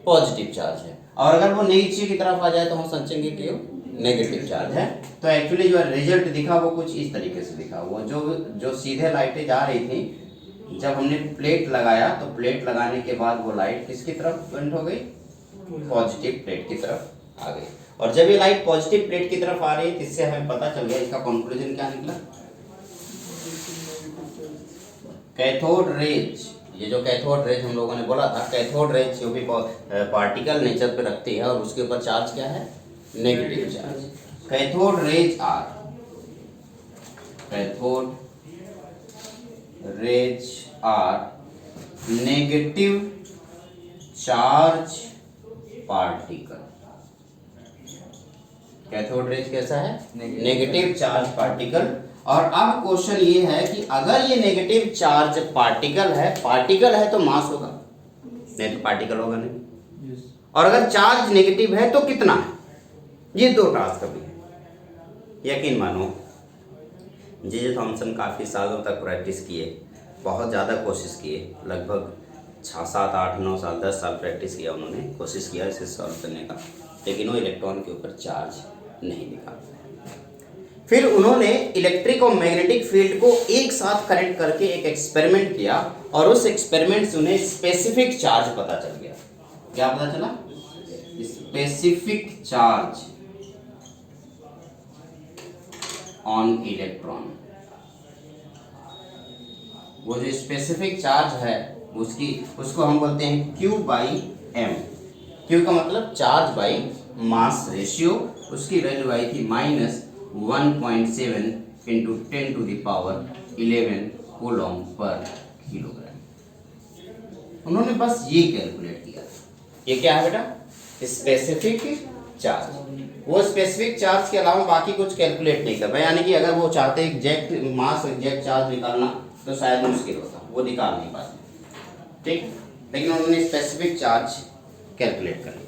S1: पॉजिटिव चार्ज है, और अगर वो नीचे की तरफ आ जाए तो हम सोचेंगे कि वो नेगेटिव चार्ज है। तो एक्चुअली जो रिजल्ट दिखा वो कुछ इस तरीके से दिखा, वो जो सीधे लाइटें जा रही थी, जब हमने प्लेट लगाया तो प्लेट लगाने के बाद वो लाइट किसकी तरफ बेंड हो गई, पॉजिटिव प्लेट की तरफ आ गई। और जब ये लाइट पॉजिटिव प्लेट की तरफ आ रही है, इससे हमें पता चल गया, इसका कंक्लूजन क्या निकला, कैथोड रेज, ये जो कैथोड रेज हम लोगों ने बोला था, कैथोड रेज जो भी पार्टिकल नेचर पे रखती है और उसके ऊपर चार्ज क्या है, negative charge. Cathode rays are, cathode rays are negative charge particle. Cathode rays कैसा है, नेगेटिव चार्ज पार्टिकल। और अब क्वेश्चन ये है कि अगर ये नेगेटिव चार्ज पार्टिकल है तो मास होगा, नहीं तो पार्टिकल होगा नहीं। और अगर चार्ज नेगेटिव है तो कितना है, ये दो टास्क अभी है। यकीन मानो जे थॉमसन काफ़ी सालों तक प्रैक्टिस किए, बहुत ज़्यादा कोशिश किए, लगभग 6, 7, 8, 9 साल 10 साल प्रैक्टिस किया उन्होंने, कोशिश किया इसे सॉल्व करने का, लेकिन वो इलेक्ट्रॉन के ऊपर चार्ज नहीं निकाल पाए। फिर उन्होंने इलेक्ट्रिक और मैग्नेटिक फील्ड को एक साथ कनेक्ट करके एक एक्सपेरिमेंट किया, और उस एक्सपेरिमेंट से उन्हें स्पेसिफिक चार्ज पता चल गया। क्या पता चला, स्पेसिफिक चार्ज ऑन इलेक्ट्रॉन। वो जो स्पेसिफिक चार्ज है उसको हम बोलते हैं Q/m। Q का मतलब चार्ज बाई मास रेशियो, उसकी वैल्यू आई थी -1.7 × 10⁻11 कूलम पर किलोग्राम। उन्होंने बस ये कैलकुलेट किया। ये क्या है बेटा, स्पेसिफिक चार्ज। वो स्पेसिफिक चार्ज के अलावा बाकी कुछ कैलकुलेट नहीं कर पाए, यानी कि अगर वो चाहते एग्जैक्ट मास एग्जैक्ट चार्ज निकालना तो शायद मुश्किल होता, वो निकाल नहीं पाते, ठीक। लेकिन उन्होंने स्पेसिफिक चार्ज कैलकुलेट कर लिया।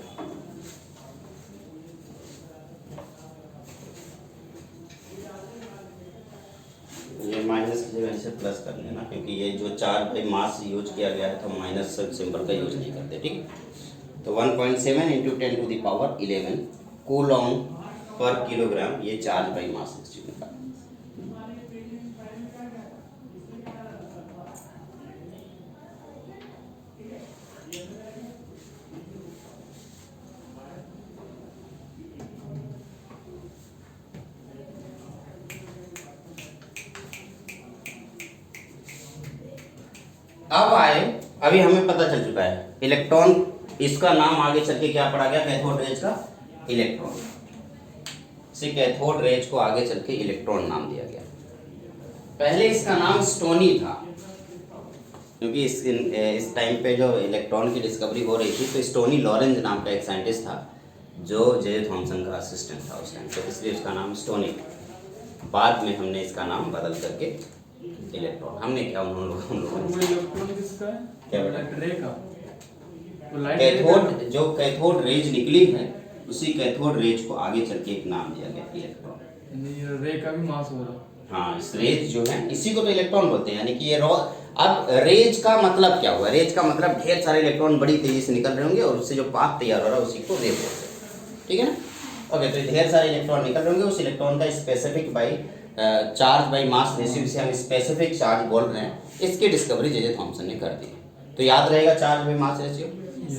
S1: ये माइनस की जगह से प्लस कर लेना, क्योंकि ये जो चार्ज बाई मास यूज किया गया है तो माइनस सिंबल का यूज नहीं करते, ठीक। तो 1.7 × 10⁻11 कूलम पर किलोग्राम, ये चार्ज बाई मास रेशियो का। अब आए, अभी हमें पता चल चुका है इलेक्ट्रॉन, इसका नाम आगे चल के क्या पढ़ा गया, कैथोड रेज का इलेक्ट्रॉन, से कैथोड रेज को आगे चल के इलेक्ट्रॉन नाम दिया गया। पहले इसका नाम स्टोनी था, क्योंकि इस टाइम पे जो इलेक्ट्रॉन की डिस्कवरी हो रही थी, तो स्टोनी लॉरेंज नाम का एक साइंटिस्ट था जो जे थॉमसन का असिस्टेंट था उस टाइम, तो इसलिए उसका नाम स्टोनी। बाद में हमने इसका नाम बदल करके इलेक्ट्रॉन, हमने क्या हम लोगों
S3: इलेक्ट्रॉन किसका है,
S1: क्या बेटा,
S3: रे का, तो लाइट
S1: कैथोड, जो कैथोड रेज निकली है उसी कैथोड रेज को आगे चल के एक नाम दिया गया इलेक्ट्रॉन।
S3: रे का भी मास होगा।
S1: हाँ, इस रेज जो है इसी को तो इलेक्ट्रॉन बोलते हैं, यानी कि ये अब रेज का मतलब क्या हुआ, रेज का मतलब ढेर सारे इलेक्ट्रॉन बड़ी तेजी से निकल रहे होंगे और उससे जो पाथ तैयार हो रहा है उसी को रे बोलते हैं, ठीक है ना। ओके, तो ढेर सारे इलेक्ट्रॉन निकल रहे होंगे, उस इलेक्ट्रॉन का specific by charge by mass ratio से हम स्पेसिफिक चार्ज बोल रहे हैं। इसकी डिस्कवरी जे थॉमसन ने कर दी। तो याद रहेगा charge by mass ratio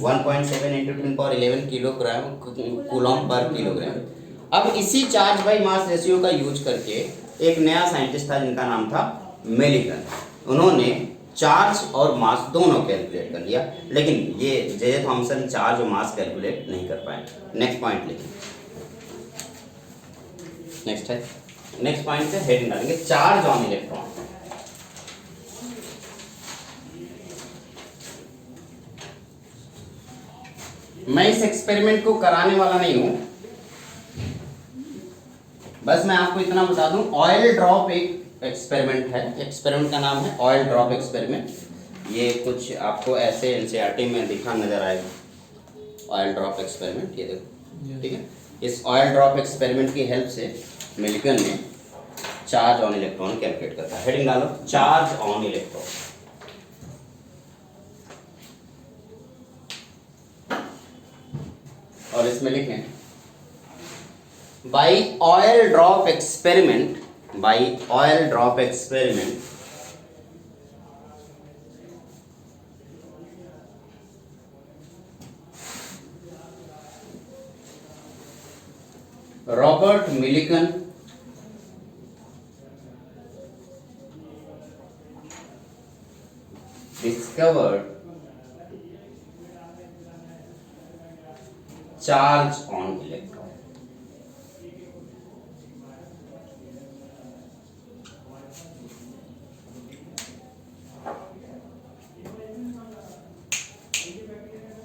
S1: 1.7 × 10⁻11 kilogram coulomb per kilogram. अब इसी चार्ज बाई मास रेशियो का यूज करके एक नया साइंटिस्ट था जिनका नाम था मिलिकन। उन्होंने चार्ज और मास दोनों कैलकुलेट कर लिया, लेकिन ये जे थॉमसन चार्ज और मास कैलकुलेट नहीं कर पाए। नेक्स्ट पॉइंट लिखिए, नेक्स्ट पॉइंट से हेडिंग डालेंगे, चार्ज ऑन इलेक्ट्रॉन। मैं इस एक्सपेरिमेंट को कराने वाला नहीं हूं, बस मैं आपको इतना बता दूं, ऑयल ड्रॉप एक एक्सपेरिमेंट है। एक्सपेरिमेंट का नाम है ऑयल ड्रॉप एक्सपेरिमेंट। ये कुछ आपको ऐसे एनसीईआरटी में दिखा नजर आएगा, ऑयल ड्रॉप एक्सपेरिमेंट, ये देखो, ठीक है। इस ऑयल ड्रॉप एक्सपेरिमेंट की हेल्प से मिल्टन ने चार्ज ऑन इलेक्ट्रॉन कैलकुलेट करता है। हेडिंग डालो, चार्ज ऑन इलेक्ट्रॉन। और इसमें लिखें by oil drop experiment, by oil drop experiment Robert Millikan discovered charge on electron.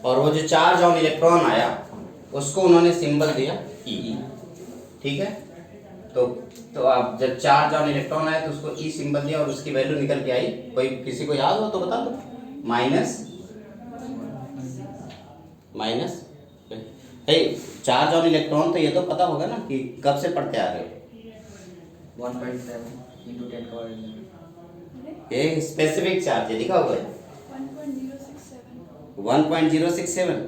S1: और वो जो चार्ज ऑन इलेक्ट्रॉन आया उसको उन्होंने सिंबल दिया ई, ठीक है। तो आप जब चार्ज ऑन इलेक्ट्रॉन आया तो उसको ई सिंबल दिया और उसकी वैल्यू निकल के आई। कोई किसी को याद हो तो बता दो। माइनस हे चार्ज ऑन इलेक्ट्रॉन, तो ये तो पता होगा ना कि कब से पढ़ते आ रहे हो।
S2: 1.7 into 10 power 11।
S1: ये स्पेसिफिक चार्ज है, लिखा हुआ है
S4: 1.067
S1: 1.067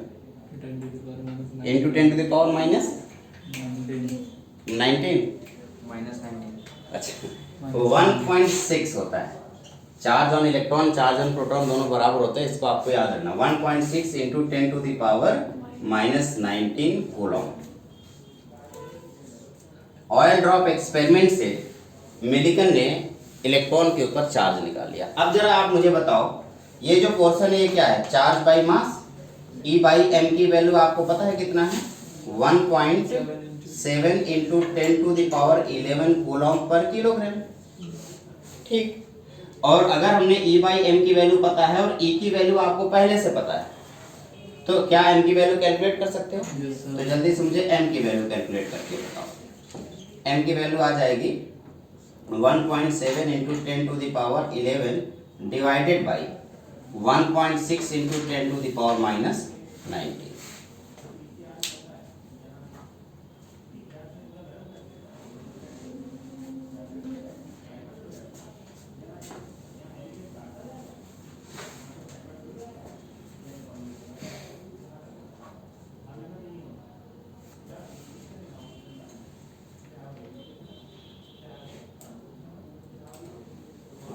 S1: into 10 to the power minus 19।
S2: -19।
S1: अच्छा, 1.6 होता है। Charge on electron, charge on proton दोनों बराबर होते हैं, इसको आपको याद रखना। 1.6 into 10 to the power -19 Coulomb. Oil drop experiment से मिलिकन ने इलेक्ट्रॉन के ऊपर चार्ज निकाल लिया। अब जरा आप मुझे बताओ, ये जो पोर्शन है ये क्या है? Charge by mass. E by M की वैल्यू आपको पता है कितना है? 1.7 into 10 to the power 11 Coulomb पर किलोग्राम, ठीक। और अगर हमने E बाई एम की वैल्यू पता है और E की वैल्यू आपको पहले से पता है, तो क्या M की वैल्यू कैलकुलेट कर सकते हो?
S3: Yes, sir.
S1: तो जल्दी से मुझे M की वैल्यू कैलकुलेट करके बताओ। M की वैल्यू आ जाएगी 1.7 into 10 to the power 11 divided by 1.6 into 10 to the power minus 19।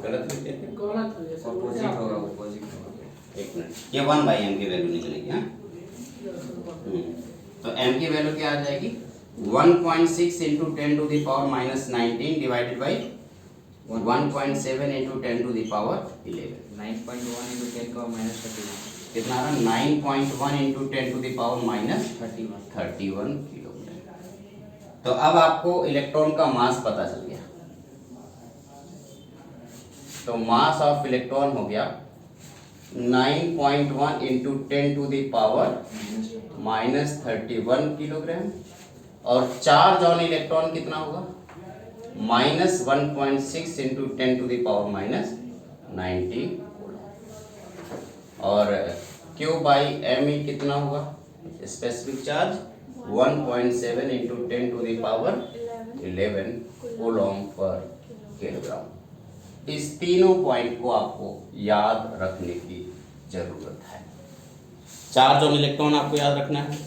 S1: गलत लिख देते हैं।
S2: ऑपोजिट होगा, ऑपोजिट होगा।
S1: एक मिनट, ये 1 बाई एम की वैल्यू निकलेगी। हाँ, तो m की वैल्यू क्या आ जाएगी? 1.6 into 10 to the power minus 19 divided by 1.7 into 10 to the power 11।
S2: 9.1 into 10 power -31।
S1: कितना आ रहा? 9.1 into 10 to the power minus
S2: 31।
S1: 31 kilogram. तो अब आपको इलेक्ट्रॉन का मास पता चल गया। तो मास ऑफ इलेक्ट्रॉन हो गया 9.1 into 10 to the power minus 31 kilogram. और चार्ज ऑन इलेक्ट्रॉन कितना होगा? -1.6 into 10 to the power minus 90। और Q बाई एम ई कितना होगा? Specific charge 1.7 into 10 to the power 11 Coulomb पर किलोग्राम। इस तीनों पॉइंट को आपको याद रखने की जरूरत है। चार्ज ऑन इलेक्ट्रॉन आपको याद रखना है,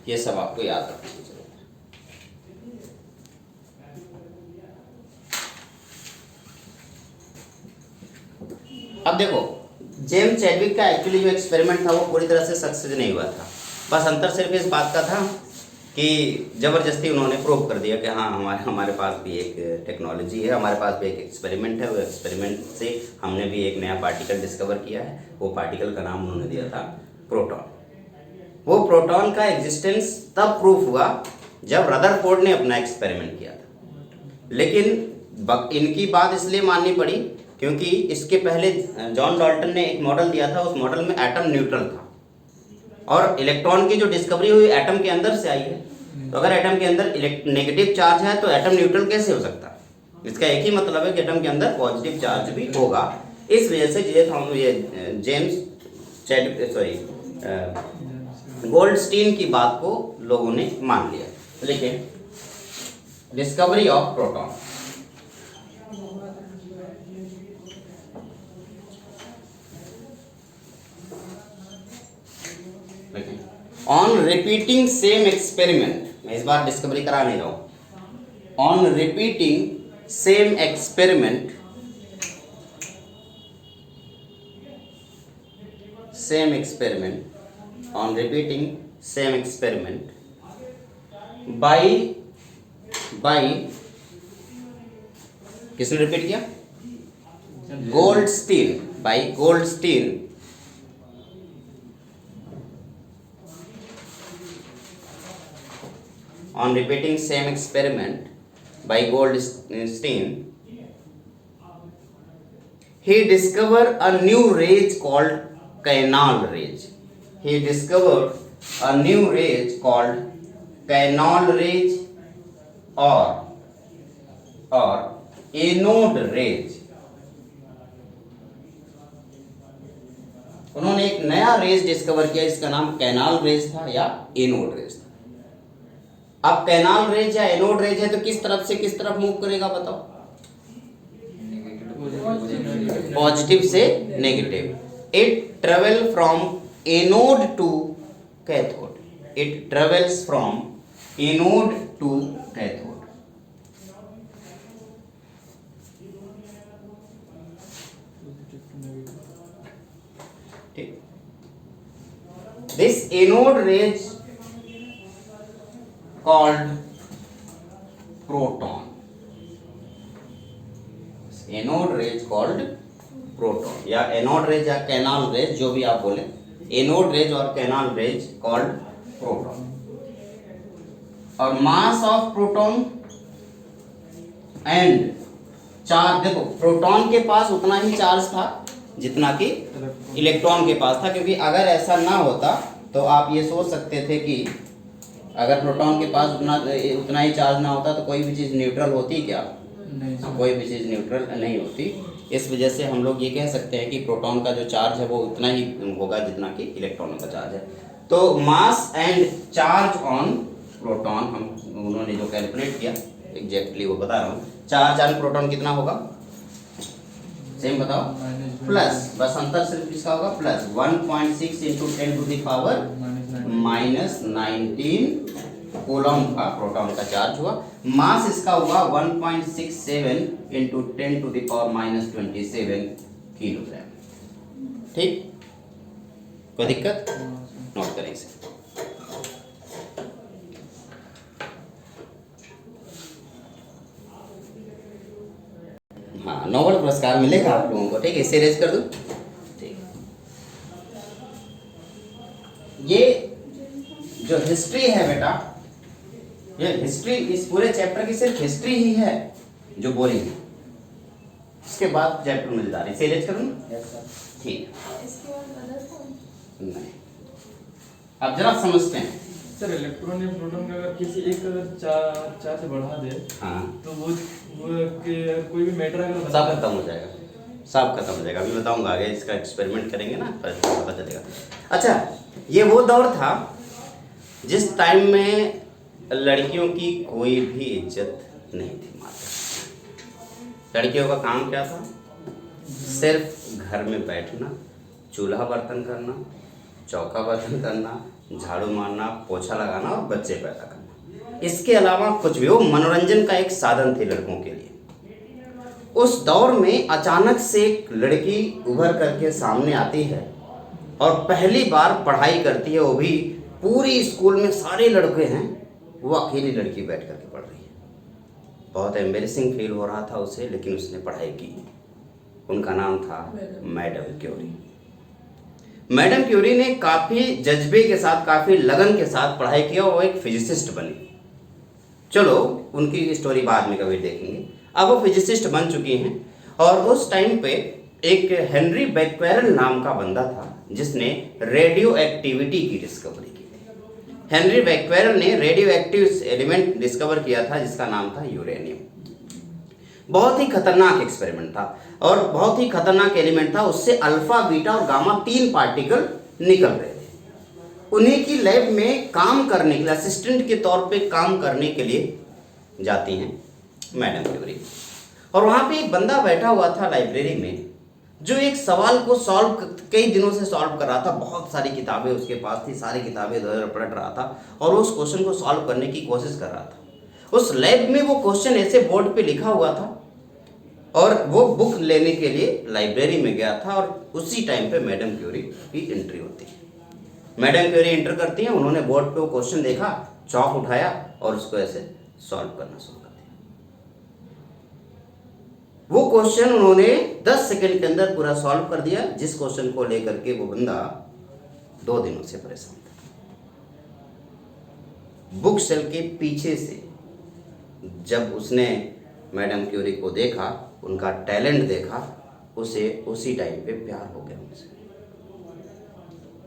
S1: ये सब आपको याद रखने की जरूरत है। अब देखो, जेम्स चैडविक का एक्चुअली जो एक्सपेरिमेंट था वो पूरी तरह से सक्सेस नहीं हुआ था। बस अंतर सिर्फ इस बात का था कि ज़बरदस्ती उन्होंने प्रूव कर दिया कि हाँ हमारे पास भी एक टेक्नोलॉजी है, हमारे पास भी एक एक्सपेरिमेंट है। वो एक्सपेरिमेंट से हमने भी एक नया पार्टिकल डिस्कवर किया है। वो पार्टिकल का नाम उन्होंने दिया था प्रोटॉन। वो प्रोटॉन का एग्जिस्टेंस तब प्रूफ हुआ जब रदरफोर्ड ने अपना एक्सपेरिमेंट किया था। लेकिन इनकी बात इसलिए माननी पड़ी क्योंकि इसके पहले जॉन डाल्टन ने एक मॉडल दिया था। उस मॉडल में एटम न्यूट्रल था। और इलेक्ट्रॉन की जो डिस्कवरी हुई एटम के अंदर से आई है, तो अगर एटम के अंदर नेगेटिव चार्ज है तो एटम न्यूट्रल कैसे हो सकता है? इसका एक ही मतलब है कि एटम के अंदर पॉजिटिव चार्ज भी होगा। इस वजह से ये जेम्स गोल्डस्टीन की बात को लोगों ने मान लिया। लेकिन discovery of proton, on repeating same experiment, मैं इस बार डिस्कवरी करा नहीं रहा हूं, on repeating same experiment on repeating same experiment by किसने रिपीट किया? Goldstein, by Goldstein on repeating same experiment by Goldstein, he discovered a new rays called canal rays. He discovered a new rays called canal rays or anode rays. उन्होंने एक नया raise discover किया, इसका नाम canal raise था या anode rays था। अब कैनाल रेज या एनोड रेज है तो किस तरफ से किस तरफ मूव करेगा बताओ? पॉजिटिव से negative. It travel from anode to cathode. It travels from anode to cathode. This anode rays called proton. Anode rays called proton या anode rays या canal rays, जो भी आप बोले, anode rays और canal rays called proton. और mass of proton and charge, देखो proton के पास उतना ही चार्ज था जितना कि इलेक्ट्रॉन के पास था, क्योंकि अगर ऐसा ना होता तो आप ये सोच सकते थे कि अगर प्रोटॉन के पास उतना ही चार्ज ना होता तो कोई भी चीज़ न्यूट्रल होती क्या? नहीं, कोई भी चीज़ न्यूट्रल नहीं होती। इस वजह से हम लोग ये कह सकते हैं कि प्रोटॉन का जो चार्ज है वो उतना ही होगा जितना कि इलेक्ट्रॉन का चार्ज है। तो mass and charge on proton उन्होंने जो कैलकुलेट किया, एग्जैक्टली वो बता रहा हूँ। चार्ज ऑन प्रोटॉन कितना होगा? सेम बताओ, प्लस, बस अंतर सिर्फ किसका होगा? Plus 1.6 into 10 to the power -19 coulomb का प्रोटॉन का चार्ज हुआ। मास इसका हुआ 1.67 into 10 to the power -27 kilogram. ठीक, कोई दिक्कत? नोट करें इसे। हाँ, नोबेल पुरस्कार मिलेगा आप लोगों को। ठीक है, इसे रेज कर दूं। ठीक, ये जो हिस्ट्री है बेटा, ये हिस्ट्री, इस पूरे चैप्टर की सिर्फ हिस्ट्री ही है जो बोरिंग है। इसके बाद चैप्टर मजेदार है। इसे रेज करूं? ठीक, नहीं, अब जरा समझते हैं।
S3: सर इलेक्ट्रॉन या प्रोटॉन का अगर किसी एक अगर चार्ज बढ़ा दे, हाँ, तो वो कोई भी मैटर अगर
S1: सब खत्म हो जाएगा, सब खत्म हो जाएगा। अभी बताऊंगा आगे, इसका एक्सपेरिमेंट करेंगे ना, पता चलेगा। अच्छा, ये वो दौर था जिस टाइम में लड़कियों की कोई भी इज्जत नहीं थी। माता, लड़कियों का काम क्या था? सिर्फ घर में बैठना, चूल्हा बर्तन करना, चौका बर्तन करना, झाड़ू मारना, पोछा लगाना और बच्चे पैदा करना। इसके अलावा कुछ भी, वो मनोरंजन का एक साधन थे लड़कों के लिए। उस दौर में अचानक से एक लड़की उभर करके सामने आती है और पहली बार पढ़ाई करती है, वो भी पूरी स्कूल में सारे लड़के हैं, वो अकेली लड़की बैठ करके पढ़ रही है। बहुत एम्बेरसिंग फील हो रहा था उसे, लेकिन उसने पढ़ाई की। उनका नाम था मैडम क्यूरी। मैडम क्यूरी ने काफ़ी जज्बे के साथ, काफ़ी लगन के साथ पढ़ाई किया और वो एक फिजिसिस्ट बनी। चलो उनकी स्टोरी बाद में कभी देखेंगे। अब वो फिजिसिस्ट बन चुकी हैं और उस टाइम पे एक हेनरी बैक्वेरल नाम का बंदा था जिसने रेडियो एक्टिविटी की डिस्कवरी की थी। हेनरी बैक्वेरल ने रेडियो एक्टिव एलिमेंट डिस्कवर किया था जिसका नाम था यूरेनियम। बहुत ही खतरनाक एक्सपेरिमेंट था और बहुत ही खतरनाक एलिमेंट था। उससे अल्फा, बीटा और गामा 3 पार्टिकल निकल रहे थे। उन्हीं की लैब में काम करने के लिए, असिस्टेंट के तौर पे काम करने के लिए जाती हैं मैडम क्यूरी। और वहाँ पे एक बंदा बैठा हुआ था लाइब्रेरी में, जो एक सवाल को सॉल्व कई दिनों से सॉल्व कर रहा था। बहुत सारी किताबें उसके पास थी, सारी किताबें इधर पढ़ रहा था और उस क्वेश्चन को सॉल्व करने की कोशिश कर रहा था। उस लैब में वो क्वेश्चन ऐसे बोर्ड पे लिखा हुआ था और वो बुक लेने के लिए लाइब्रेरी में गया था और उसी टाइम पे मैडम क्यूरी की एंट्री होती है। मैडम क्यूरी एंटर करती हैं, उन्होंने बोर्ड पे वो क्वेश्चन देखा, चौक उठाया और उसको ऐसे सॉल्व करना शुरू कर दिया। वो क्वेश्चन उन्होंने 10 सेकंड के अंदर पूरा सॉल्व कर दिया, जिस क्वेश्चन को लेकर के वो बंदा 2 दिनों से परेशान था। बुक सेल के पीछे से जब उसने मैडम क्यूरी को देखा, उनका टैलेंट देखा, उसे उसी टाइम पे प्यार हो गया उनसे।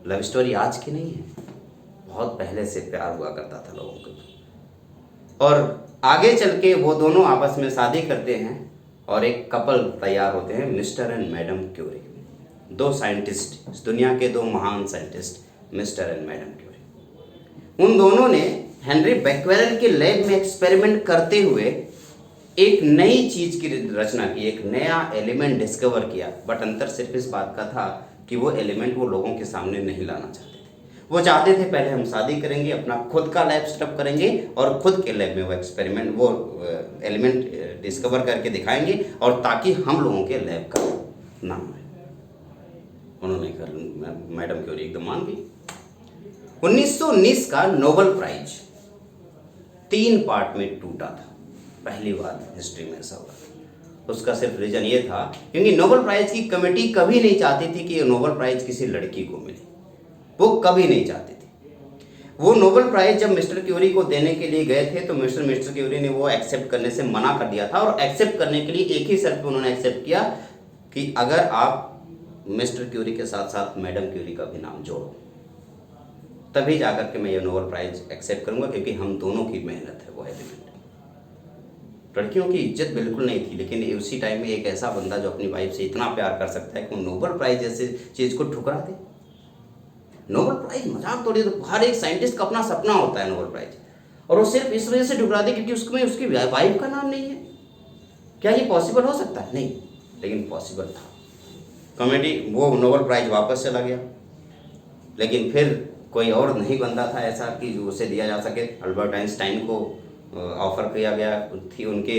S1: लव स्टोरी आज की नहीं है, बहुत पहले से प्यार हुआ करता था लोगों को। और आगे चल के वो दोनों आपस में शादी करते हैं और एक कपल तैयार होते हैं, mister and madam Curie. 2 scientist, इस दुनिया के 2 महान scientist, mister and madam Curie. उन दोनों ने हेनरी बैक्वेरल के लैब में एक्सपेरिमेंट करते हुए एक नई चीज की रचना की, एक नया एलिमेंट डिस्कवर किया। बट अंतर सिर्फ इस बात का था कि वो एलिमेंट वो लोगों के सामने नहीं लाना चाहते थे। वो चाहते थे पहले हम शादी करेंगे, अपना खुद का लैब सेटअप करेंगे और खुद के लैब में वो एक्सपेरिमेंट, वो एलिमेंट डिस्कवर करके दिखाएंगे और ताकि हम लोगों के लैब का नाम है। उन्होंने मैडम क्यूरी एकदम मान गई। 1919 का नोबेल प्राइज 3 पार्ट में टूटा था, पहली बार हिस्ट्री में ऐसा हुआ। उसका सिर्फ रीजन ये था क्योंकि नोबेल प्राइज की कमेटी कभी नहीं चाहती थी कि ये नोबेल प्राइज किसी लड़की को मिले, वो कभी नहीं चाहती थी। वो नोबेल प्राइज जब मिस्टर क्यूरी को देने के लिए गए थे तो मिस्टर क्यूरी ने वो एक्सेप्ट करने से मना कर दिया था और एक्सेप्ट करने के लिए एक ही शर्त पे उन्होंने एक्सेप्ट किया कि अगर आप मिस्टर क्यूरी के साथ साथ मैडम क्यूरी का भी नाम जोड़ो, तभी जाकर के मैं ये नोबेल प्राइज एक्सेप्ट करूंगा, क्योंकि हम दोनों की मेहनत है वो एलिमेंट। लड़कियों की इज्जत बिल्कुल नहीं थी, लेकिन उसी टाइम में एक ऐसा बंदा जो अपनी वाइफ से इतना प्यार कर सकता है कि वो नोबेल प्राइज जैसे चीज को ठुकरा दे। नोबेल प्राइज मजाक थोड़ी, तो हर एक साइंटिस्ट का अपना सपना होता है नोबेल प्राइज, और वो सिर्फ इस वजह से ठुकरा दे क्योंकि उसमें उसकी वाइफ का नाम नहीं है। क्या ये पॉसिबल हो सकता है? नहीं, लेकिन पॉसिबल था। कॉमेडी वो नोबेल प्राइज वापस चला गया, लेकिन फिर कोई और नहीं बंदा था ऐसा कि जो उसे दिया जा सके। अल्बर्ट आइंस्टाइन को ऑफर किया गया थी, उनके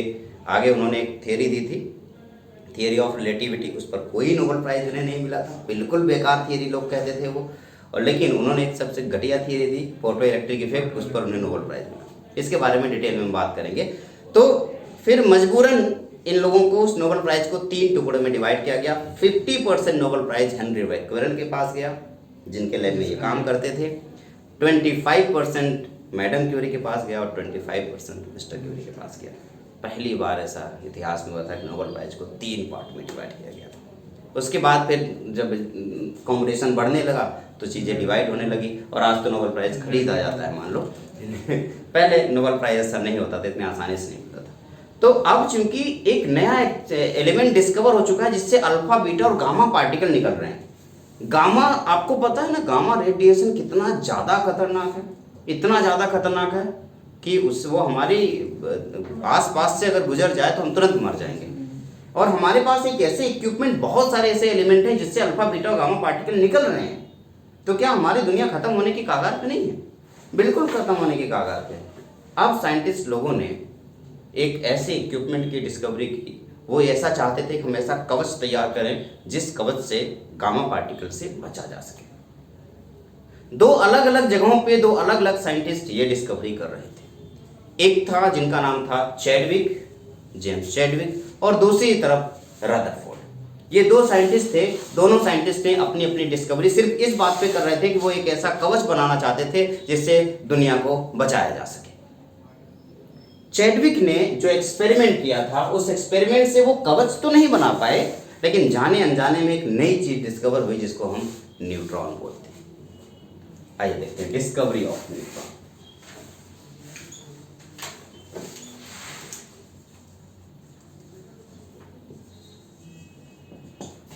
S1: आगे उन्होंने एक थियरी दी थी, थियरी ऑफ रिलेटिविटी। उस पर कोई नोबेल प्राइज उन्हें नहीं मिला था, बिल्कुल बेकार थियरी लोग कहते थे वो। और लेकिन उन्होंने एक सबसे घटिया थियरी दी, फोटो इलेक्ट्रिक इफेक्ट, उस पर उन्हें नोबेल प्राइज मिला। इसके बारे में डिटेल में बात करेंगे। तो फिर मजबूरन इन लोगों को उस नोबेल प्राइज को 3 टुकड़े में डिवाइड किया गया। 50% नोबेल प्राइज हेनरी बैक्वेरल के पास गया, जिनके लैब में ये काम करते थे। 25% मैडम क्यूरी के पास गया और 25% मिस्टर क्यूरी के पास गया। पहली बार ऐसा इतिहास में हुआ था कि नोबेल प्राइज को 3 पार्ट में डिवाइड किया गया था। उसके बाद फिर जब कंपटीशन बढ़ने लगा तो चीज़ें डिवाइड होने लगी और आज तो नोबेल प्राइज खरीदा जाता है, मान लो। पहले नोबेल प्राइज ऐसा नहीं होता था, इतने आसानी से नहीं होता था। तो अब चूंकि एक नया एलिमेंट डिस्कवर हो चुका है जिससे अल्फा, बीटा और गामा पार्टिकल निकल रहे हैं। गामा, आपको पता है ना गामा रेडिएशन कितना ज़्यादा खतरनाक है, इतना ज़्यादा खतरनाक है कि वो हमारी आसपास से अगर गुजर जाए तो हम तुरंत मर जाएंगे। और हमारे पास एक ऐसे इक्विपमेंट, बहुत सारे ऐसे एलिमेंट हैं जिससे अल्फा, बीटा और गामा पार्टिकल निकल रहे हैं। तो क्या हमारी दुनिया खत्म होने की कगार पे नहीं है? बिल्कुल खत्म होने की कगार पे। अब साइंटिस्ट लोगों ने एक ऐसे इक्विपमेंट की डिस्कवरी की, वो ऐसा चाहते थे कि हम ऐसा कवच तैयार करें जिस कवच से गामा पार्टिकल से बचा जा सके। 2 अलग अलग जगहों पे 2 अलग अलग साइंटिस्ट ये डिस्कवरी कर रहे थे। एक था जिनका नाम था चैडविक, जेम्स चैडविक, और दूसरी तरफ रदरफोर्ड। ये 2 साइंटिस्ट थे। दोनों साइंटिस्ट ने अपनी अपनी डिस्कवरी सिर्फ इस बात पे कर रहे थे कि वो एक ऐसा कवच बनाना चाहते थे जिससे दुनिया को बचाया जा सके। चैडविक ने जो एक्सपेरिमेंट किया था, उस एक्सपेरिमेंट से वो कवच तो नहीं बना पाए, लेकिन जाने अनजाने में एक नई चीज डिस्कवर हुई जिसको हम न्यूट्रॉन बोलते हैं। आइए देखते हैं डिस्कवरी ऑफ न्यूट्रॉन।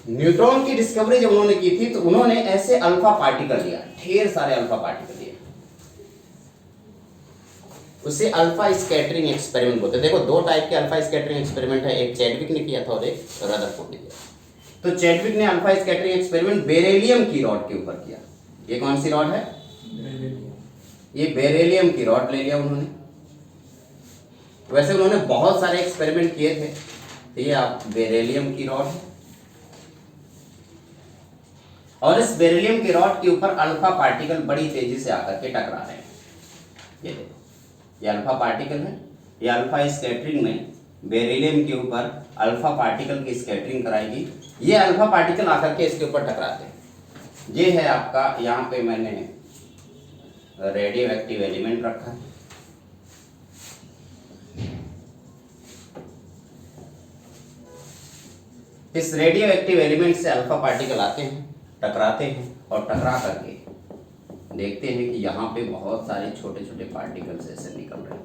S1: न्यूट्रॉन की डिस्कवरी जब उन्होंने की थी तो उन्होंने ऐसे अल्फा पार्टिकल लिया, ढेर सारे अल्फा पार्टिकल लिए, उसे अल्फा स्कैटरिंग एक्सपेरिमेंट बोलते हैं। देखो दो टाइप के अल्फा स्कैटरिंग एक्सपेरिमेंट है, एक चैडविक ने किया था और एक रदरफोर्ड ने किया। तो चैडविक ने अल्फा स्कैटरिंग एक्सपेरिमेंट बेरिलियम की रॉड के ऊपर किया। ये कौन सी रॉड है? ये बेरिलियम की रॉड ले लिया उन्होंने। वैसे उन्होंने बहुत सारे एक्सपेरिमेंट किए थे, तो ये आप बेरिलियम की रॉड है और इस बेरिलियम की रॉड के ऊपर अल्फा पार्टिकल बड़ी तेजी से आकर के टकरा रहे हैं। ये देखो, ये अल्फा पार्टिकल है, ये अल्फा स्कैटरिंग में बेरिलियम के ऊपर अल्फा पार्टिकल की स्कैटरिंग कराएगी। ये अल्फा पार्टिकल आकर के इसके ऊपर टकराते हैं। ये है आपका, यहाँ पे मैंने रेडियो एक्टिव एलिमेंट रखा है। इस रेडियो एक्टिव एलिमेंट से अल्फा पार्टिकल आते हैं, टकराते हैं और टकरा करके देखते हैं कि यहाँ पे बहुत सारे छोटे छोटे पार्टिकल्स ऐसे निकल रहे हैं।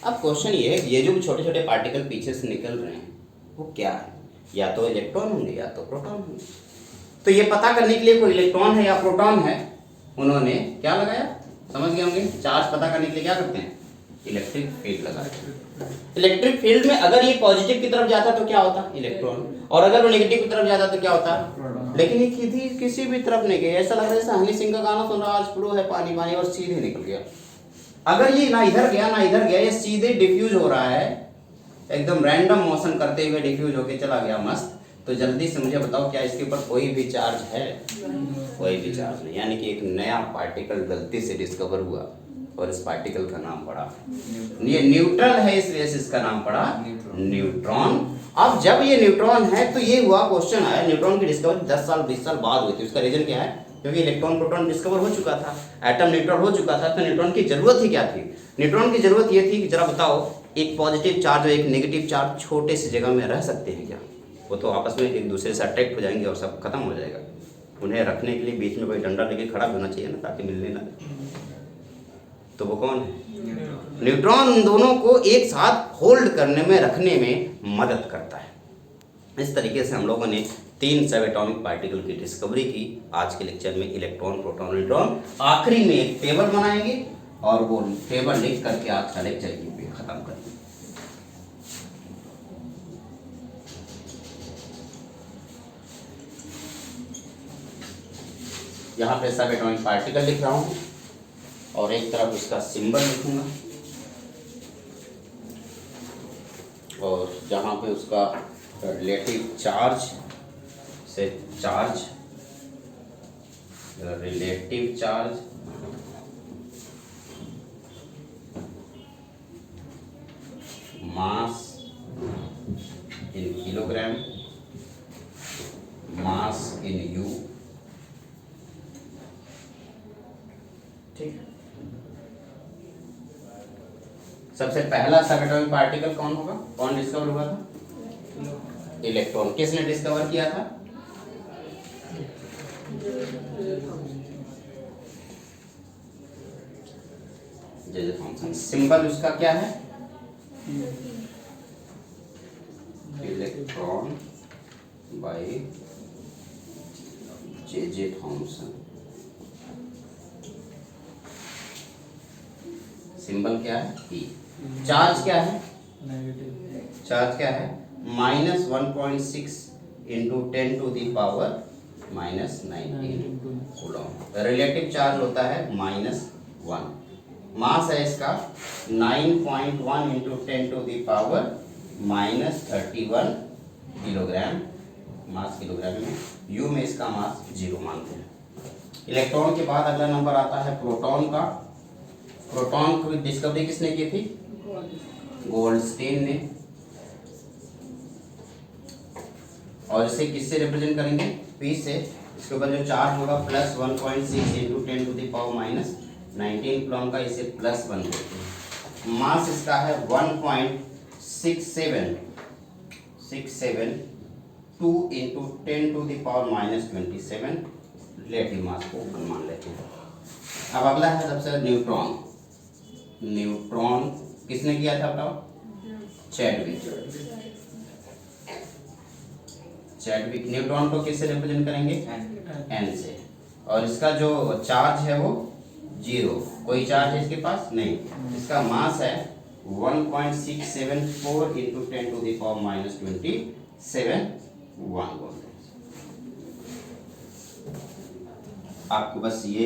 S1: अब क्वेश्चन ये है, ये जो छोटे छोटे पार्टिकल पीछे से निकल रहे हैं वो क्या है? या तो इलेक्ट्रॉन होंगे या तो प्रोटॉन होंगे। तो ये पता करने के लिए कोई इलेक्ट्रॉन है या प्रोटॉन है, उन्होंने क्या लगाया? समझ गए होंगे, चार्ज पता करने के लिए क्या करते हैं? इलेक्ट्रिक फील्ड लगाते हैं। इलेक्ट्रिक फील्ड में अगर ये पॉजिटिव की तरफ जाता तो क्या होता? इलेक्ट्रॉन। और अगर वो नेगेटिव की तरफ जाता तो क्या होता? लेकिन ये किसी भी तरफ नहीं गया। ऐसा लग रहा है जैसे हनी सिंह का गाना सुन रहा, आज फ्लो है पानी पानी, और सीधे निकल गया। अगर ये ना इधर गया ना इधर गया, ये सीधे डिफ्यूज हो रहा है, एकदम रैंडम मोशन करते हुए डिफ्यूज होके चला गया, मस्त। तो जल्दी से मुझे बताओ, क्या इसके ऊपर कोई भी चार्ज है? कोई भी चार्ज नहीं। यानी कि एक नया पार्टिकल गलती से डिस्कवर हुआ और इस पार्टिकल का नाम पड़ा, ये न्यूट्रल है, इस वजह से इसका नाम पड़ा न्यूट्रॉन। अब जब ये न्यूट्रॉन है तो ये हुआ, क्वेश्चन आया, न्यूट्रॉन की डिस्कवरी 10 साल 20 साल बाद हुई थी। उसका रीजन क्या है? क्योंकि इलेक्ट्रॉन प्रोटॉन डिस्कवर हो चुका था, एटम न्यूट्रल हो चुका था, तो न्यूट्रॉन की जरूरत ही क्या थी? न्यूट्रॉन की जरूरत ये थी कि जरा बताओ, एक पॉजिटिव चार्ज और एक नेगेटिव चार्ज छोटे से जगह में रह सकते हैं क्या? वो तो आपस में एक दूसरे से अट्रैक्ट हो जाएंगे और सब खत्म हो जाएगा। उन्हें रखने के लिए बीच में कोई डंडा लेके खड़ा होना चाहिए ना, ताकि मिलने ना। तो वो कौन है? न्यूट्रॉन उन दोनों को एक साथ होल्ड करने में, रखने में मदद करता है। इस तरीके से हम लोगों ने 3 सब एटॉमिक पार्टिकल की डिस्कवरी की। आज के लेक्चर में इलेक्ट्रॉन, प्रोटॉन, न्यूट्रॉन। आखिरी में एक टेबल बनाएंगे और वो टेबल लिख करके आज का लेक्चर यहीं खत्म करेंगे। यहाँ पे सब एटॉमिक पार्टिकल लिख रहा हूँ और एक तरफ उसका सिंबल लिखूंगा, और जहाँ पे उसका रिलेटिव चार्ज से charge, relative charge, mass in kilogram, mass in you. ठीक, सबसे पहला सब एटॉमिक पार्टिकल कौन होगा? कौन डिस्कवर हुआ था? इलेक्ट्रॉन। किसने डिस्कवर किया था? J Thomson. सिंबल उसका क्या है? Electron by J Thomson. Symbol क्या है? ई। चार्ज क्या है? नेगेटिव। चार्ज क्या है? -1.6 into 10 to the power -19 coulomb. Relative charge होता है -1। मास है इसका 9.1 into 10 to the power -31 kilogram. Mass kilogram में, यू में इसका मास 0 मानते हैं। इलेक्ट्रॉन के बाद अगला नंबर आता है प्रोटॉन का। प्रोटॉन की डिस्कवरी किसने की थी? गोल्डस्टीन ने। और इसे किससे रिप्रेजेंट करेंगे? P से। इसके ऊपर जो चार्ज होगा +1.6 into 10 to the power -19 coulomb का, इसे +1 बोलते हैं। मास इसका है 1.67 2 इंटू 10⁻⁻27 रिलेटिव मास को मान लेते हैं। अब अगला है सबसे न्यूट्रॉन। न्यूट्रॉन किसने किया था बताओ? चैडविक। चैडविक न्यूट्रॉन को किससे रिप्रेजेंट करेंगे? एन से। और इसका जो चार्ज है वो 0, कोई चार्ज है इसके पास नहीं। इसका मास है 1.674 इंटू 10⁻⁻27 1 बोलते हैं। आपको बस ये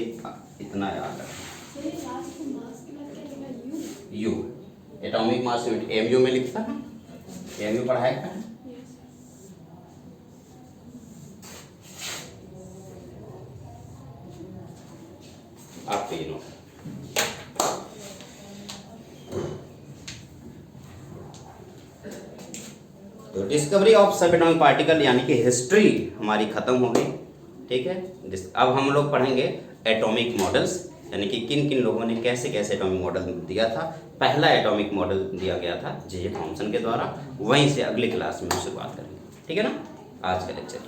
S1: इतना याद रखना। You atomic mass unit MU में लिखता है, एमयू पढ़ाया था। आपके ये नोट तो डिस्कवरी ऑफ सब एटॉमिक पार्टिकल यानी कि हिस्ट्री हमारी खत्म हो गई। ठीक है, अब हम लोग पढ़ेंगे एटॉमिक मॉडल्स, यानी कि किन किन लोगों ने कैसे कैसे एटॉमिक मॉडल दिया था। पहला एटॉमिक मॉडल दिया गया था जे थॉमसन के द्वारा, वहीं से अगली क्लास में शुरुआत करेंगे। ठीक है ना, आज का लेक्चर।